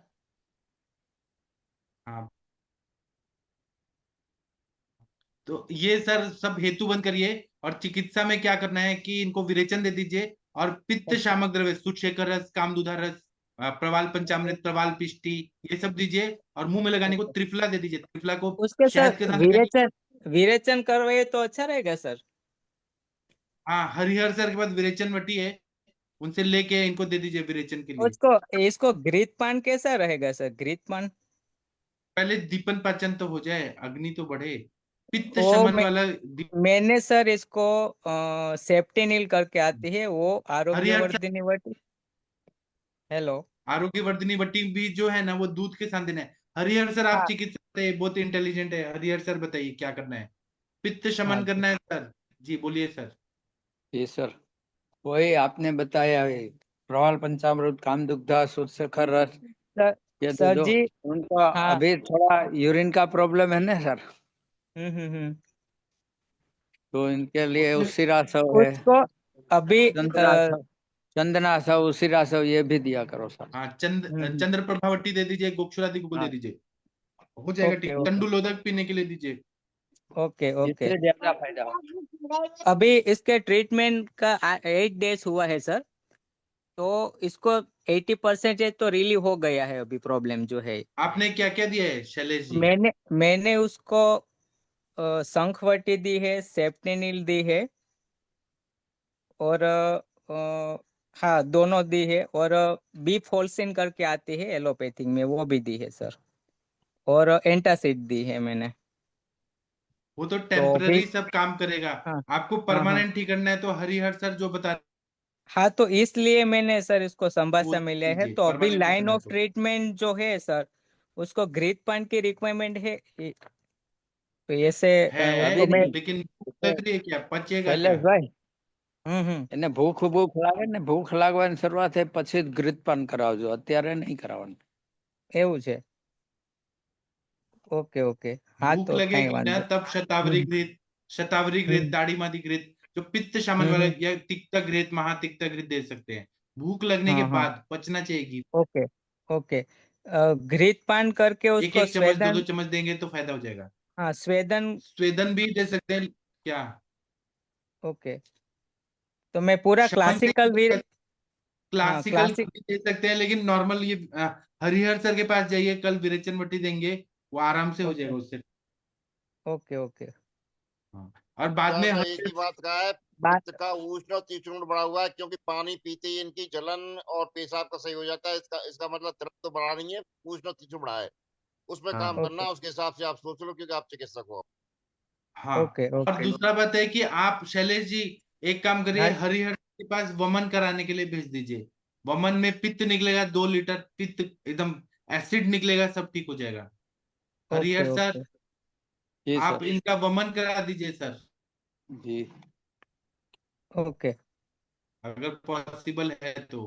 हाँ, तो ये सर सब हेतु बंद करिए। और चिकित्सा में क्या करना है कि इनको विरेचन दे दीजिए, और पित्त शामक द्रव्य, सुशेखर रस, कामदूधा रस, प्रवाल पंचामृत, प्रवाल पिष्टी, ये सब दीजिए। और मुंह में लगाने को त्रिफला दे दीजिए, त्रिफला को उसके शहद साथ के साथ लगाइए। विरेचन विरेचन करवाइए तो अच्छा रहेगा सर। हाँ, हरिहर सर के पास विरेचन वटी है, उनसे लेके इनको दे दीजिए विरेचन के लिए। उसको इसको घृत पान कैसा रहेगा सर? घृत पान पहले दीपन पाचन तो हो जाए, अग्नि तो बढ़े, पित्त वो शमन वाला मैंने सर इसको सेप्टेनिल करके आती है, वो हरिहर सर, आरोग्यवर्धिनी वटी। हेलो। आरोग्यवर्धिनी वटी भी जो है ना, वो दूध के साथ देना है। हरिहर सर, आप हाँ चिकित्सक है, बहुत इंटेलिजेंट है, हरिहर सर बताइए क्या करना है? पित्त हाँ शमन करना है सर। जी बोलिए सर। जी सर वही आपने बताया है, प्रवाल पंचामृत कामदुग्धा शुद्धशेखर रस. सर। ये तो सर जो जी। उनका हाँ। अभी थोड़ा यूरिन का प्रॉब्लम है ना सर, हम्म। तो इनके लिए उसिरासव है, उसको अभी चंद्रासव, चंदनासव, उसिरासव ये भी दिया करो सर. हाँ, चंद्र प्रभावटी दे दीजिए, गोक्षुरादि को दे हाँ दीजिए, हो जाएगा ओके ठीक। ओके तंडुलोदक पीने के लिए दीजिए। Okay okay. जिससे ज्यादा फायदा हो. अभी इसके ट्रीटमेंट का 8 डेज हुआ है सर। तो इसको 80% तो रिलीव हो गया है अभी, प्रॉब्लम जो है। आपने क्या क्या दिया है शैलेश जी? मैंने उसको शंखवटी दी है, सेप्टेनिल दी है, और हाँ दोनों दी है, और बी फोल्सिन करके आती है एलोपैथिक में, वो भी दी है सर। और एंटासिड दी है मैंने। वो तो तो भी टेम्पररी सब काम करेगा। हाँ आपको हाँ। परमानेंट ही करना है तो हरिहर सर जो बता, हाँ तो इसलिए मैंने सर इसको वो संभाषा में लिया है। दीजिए, तो अभी परमानेंट ही लाइन करना है ऑफ तो। ट्रीटमेंट जो है सर, उसको घृत पान की रिक्वायरमेंट है। तो ऐसे है, उसको मैं लेकिन लग रही है क्या, पचेगा क्या? શૈલેષભાઈ हम्म। એને ભૂખ લાગે ને, ભૂખ લાગવાની શરૂઆત થાય પછી જ ઘૃતપાન કરાવજો, અત્યારે નહીં કરાવવાનું. એવું છે। ओके ओके हाँ भूख तो कहीं लगेगी ना वांधो तब शतावरी घृत, शतावरी घृत, दाढ़ीमादी घृत, जो पित्त शामन वाला या तिक्त घृत, महातिक्त घृत दे सकते हैं भूख लगने के हाँ हाँ बाद, पचना चाहिए। ओके ओके घृत पान करके एक उसको एक चम्मच, दो स्वेदन चम्मच देंगे तो फायदा हो जाएगा। हाँ स्वेदन स्वेदन भी दे सकते हैं क्या? ओके तो मैं पूरा शमन से क्लासिकल वीर हाँ क्लासिकल क्लासिक दे सकते हैं, लेकिन नॉर्मल ये हरिहर सर के पास जाइए, कल विरेचन वटी देंगे, वो आराम से हो ओके जाएगा उससे। ओके ओके हाँ। और बाद में सर एक ही बात का है, बात पित्त का उष्ण और तीक्ष्ण बढ़ा हुआ है, क्योंकि पानी पीते ही इनकी जलन और पेशाब का सही हो जाता है। इसका मतलब तरफ तो बढ़ा नहीं है, उष्ण और तीक्ष्ण बढ़ा है, उसमें हाँ काम ओके करना। उसके हिसाब से आप सोच लो, क्योंकि आप चिकित्सक हो। हाँ। ओके और ओके दूसरा बात है कि आप शैलेश जी एक काम करिए, हाँ हरिहर के पास वमन कराने के लिए भेज दीजिए। वमन में पित्त निकलेगा, 2 लीटर पित्त एकदम एसिड निकलेगा, सब ठीक हो जाएगा। ओके हरिहर सर ओके जी आप सर। इनका वमन करा दीजिए सर, जी ओके अगर पॉसिबल है तो।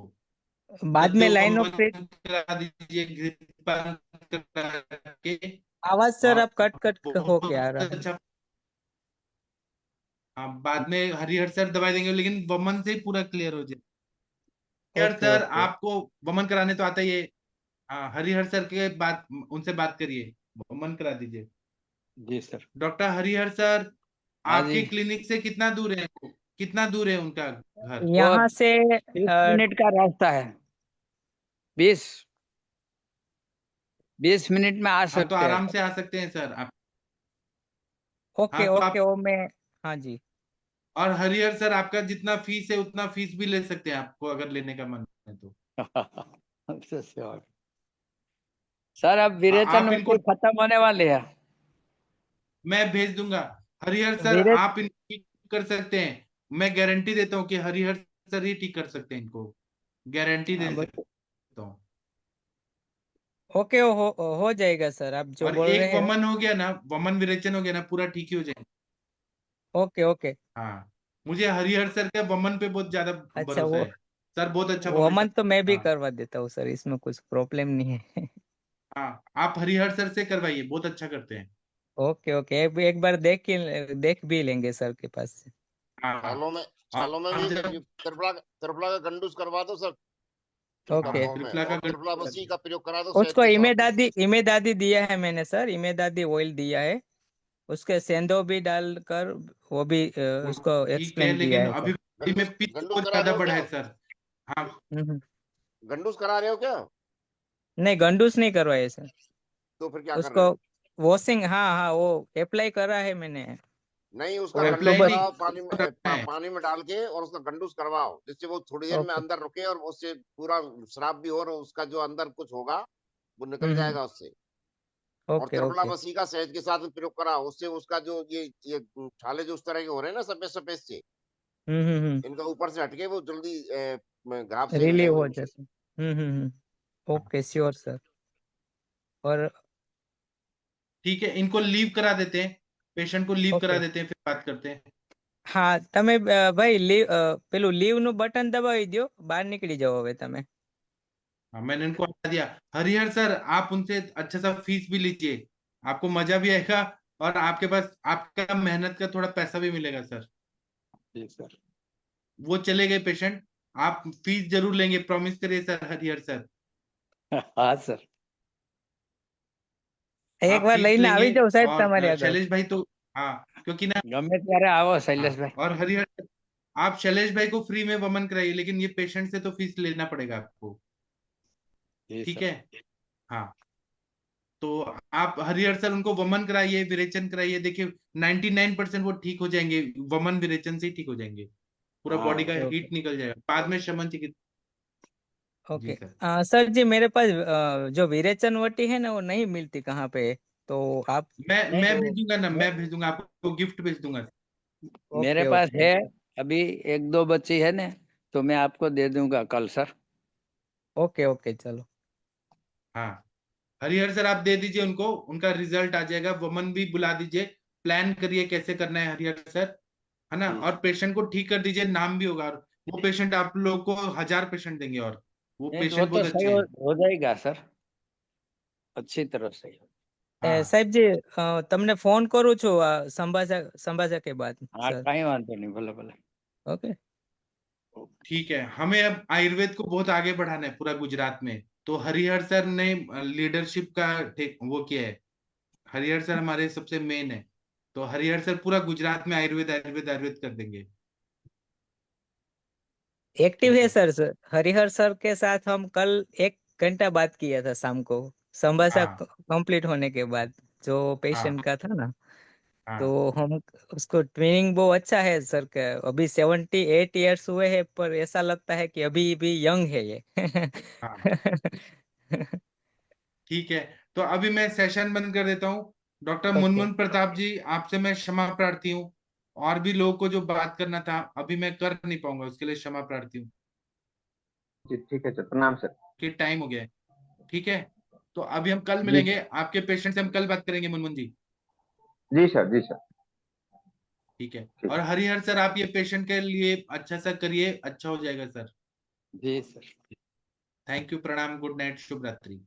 बाद में तो लाइन ऑफ वमन करा दीजिए घृतपान करा के। आवाज सर और अब कट कट हो के बहुत आ रहा है अच्छा, हाँ बाद में हरिहर सर दवाई देंगे, लेकिन वमन से ही पूरा क्लियर हो जाए। हरिहर ओके सर ओके आपको वमन कराने तो आता ही है। हाँ, हरिहर सर के बात, उनसे बात करिए, वमन करा दीजिए। जी सर। डॉक्टर हरिहर सर हाँ आपके जी। क्लिनिक से कितना दूर है, कितना दूर है उनका घर? वो यहाँ से 30 मिनट का रास्ता है। 20 मिनट में आ हाँ तो सकते हैं आराम सर। से आ सकते हैं सर आप। ओके हाँ तो ओके आप, वो मैं हाँ जी और हरिहर सर आपका जितना फीस है उतना फीस भी ले सकते हैं, आपको अगर लेने का मन है तो। Sure sir. अब हाँ, विरेचन आप इनको, वटी खत्म होने वाले हैं। मैं भेज दूंगा। हरिहर सर वीरे आप इनको ठीक कर सकते हैं, मैं गारंटी देता हूँ कि हरिहर सर ही ठीक कर सकते हैं इनको, गारंटी दे सकता हूँ। ओके हो जाएगा सर आप जो और बोल एक रहे हैं वमन हो गया ना, वमन विरेचन हो गया ना, पूरा ठीक ही हो जाएगा। ओके ओके हाँ, मुझे हरिहर सर का वमन पे बहुत ज्यादा अच्छा भरोसा वो है। सर बहुत अच्छा वो वमन अमन तो मैं करते भी हैं। हाँ करवा देता हूँ सर इसमें कुछ प्रॉब्लम नहीं है हाँ, आप हरिहर सर से करवाइए, बहुत अच्छा करते हैं। ओके ओके एक बार देख भी लेंगे सर के पास से हाँ। और छालों में भी आप जब, त्रिफला का गंडूस करवा दो सर, ओके पाँव में, त्रिफला का और त्रिफला मसी का प्रयोग करा दो शहद उसको के साथ में। इमे दादी दिया है मैंने सर इमे दादी ऑयल दिया है उसके सेंधो भी डालकर वो भी वो उसको ठीक है, एक्सप्लेन किया लेकिन है अभी सर में पित्त गंडूस बहुत करा रहे ज्यादा हो बढ़ा क्या? है सर। हाँ, हम्म। गंडूस करा रहे हो क्या? नहीं गंडूस नहीं करवाए सर तो फिर क्या कर रहे उसको हो? वॉशिंग हाँ हाँ वो अप्लाई करा है मैंने नहीं, उसका वो गंडूस अप्लाई सुबह नहीं कराओ पानी में, रखना है। पानी में डाल के, और उसका गंडूस करवाओ, जिससे वो थोड़ी देर में ओके अंदर रुके, और उससे पूरा श्राप भी हो, और उसका जो अंदर कुछ होगा वो निकल हम्म जाएगा उससे। और ओके त्रिफला ओके मसी का शहद के साथ में प्रयोग कराओ, उससे उसका जो ये छाले जो उस तरह के हो रहे हैं ना, सफेद सफेद से, इनका ऊपर से हटके वो जल्दी घाव सही हो रिलीव जाएंगे हो उनसे। जाते ओके श्योर सर और ठीक है, इनको लीव करा देते हैं, पेशेंट को लीव करा ओके देते हैं, फिर बात करते हैं। હા તમે ભાઈ લીવ પેલું લીવ નું બટન દબાવી દો બહાર નીકળી જાઓ હવે તમે हाँ, मैंने इनको बता दिया। हरिहर सर आप उनसे अच्छा सा फीस भी लीजिए, आपको मजा भी आएगा, और आपके पास आपका मेहनत का थोड़ा पैसा भी मिलेगा सर। जी सर। वो चले गए पेशेंट, आप फीस जरूर लेंगे, प्रॉमिस करिए सर हरिहर सर। हाँ सर। એક आप વાર फीस લઈને लेंगे। આવી જાઓ સાહેબ और તમારી આગળ शैलेश भाई तो, हाँ क्योंकि ना, गमे त्यारे आओ शैलेश हाँ, भाई। और हरिहर सर, आप शैलेश भाई को फ्री में वमन कराइए, लेकिन ये पेशेंट से तो फीस लेना पड़ेगा आपको। जी ठीक सर। है। हाँ, तो आप हरिहर सर उनको वमन कराइए, विरेचन कराइए, देखिए 99% वो ठीक हो जाएंगे, वमन विरेचन से ही ठीक हो जाएंगे, पूरा हाँ बॉडी का ओके ओके हीट निकल जाएगा, बाद में शमन चिकित्सा। जी ओके सर। सर जी मेरे पास जो विरेचन वटी है ना वो नहीं मिलती कहाँ पे तो आप मैं तो भेजूंगा ना, मे- मैं भेजूंगा आपको, गिफ्ट भेज दूंगा। मेरे ओके पास ओके है। अभी 1-2 बच्ची है ना, तो मैं आपको दे दूंगा कल सर। ओके ओके चलो हाँ, हरिहर सर आप दे दीजिए उनको, उनका रिजल्ट आ जाएगा, वमन भी बुला दीजिए, प्लान करिए कैसे करना है हरिहर सर, है ना, जी और सर। पेशेंट को ठीक कर दीजिए, नाम भी होगा, और वो पेशेंट आप लोग को 1000 पेशेंट देंगे, और वो नहीं तो वो पेशेंट तो बहुत सही अच्छे हैं। हो जाएगा सर, अच्छी तरह से। હા સાહેબજી તમને ફોન કરું છું સંભાષા કે બાદ हाँ સર कहीं वांधो नहीं भले भले ओके ठीक है। हमें अब आयुर्वेद को बहुत आगे बढ़ाना है पूरा गुजरात में। तो हरिहर सर ने लीडरशिप का वो किया है। हरिहर सर हमारे सबसे मेन है। तो हरिहर सर पूरा गुजरात में आयुर्वेद आयुर्वेद आयुर्वेद कर देंगे। एक्टिव ठीक है है। सर हरिहर सर के साथ हम कल 1 घंटा बात किया था शाम को संभाषा हाँ कंप्लीट होने के बाद जो हाँ पेशेंट का था ना तो हाँ हम उसको ट्रेनिंग बहुत अच्छा है सर का अभी 78 इयर्स हुए हैं पर ऐसा लगता है कि अभी भी यंग है ये हाँ ठीक है। तो अभी मैं सेशन बंद कर देता हूँ। डॉक्टर ओके मुनमुन प्रताप जी, आपसे मैं क्षमा प्रार्थी हूँ। और भी लोगों को जो बात करना था अभी मैं कर नहीं पाऊंगा, उसके लिए क्षमा प्रार्थी हूँ जी ठीक है सर, प्रणाम सर। कि टाइम हो गया है। ठीक है। तो अभी हम कल जी मिलेंगे, सर, आपके पेशेंट से हम कल बात करेंगे मुनमुन जी। जी सर, जी सर। ठीक है। ठीक, और हरिहर सर, आप ये पेशेंट के लिए अच्छा सा करिए, अच्छा हो जाएगा सर। जी सर थैंक यू, प्रणाम, गुड नाइट, शुभ रात्रि।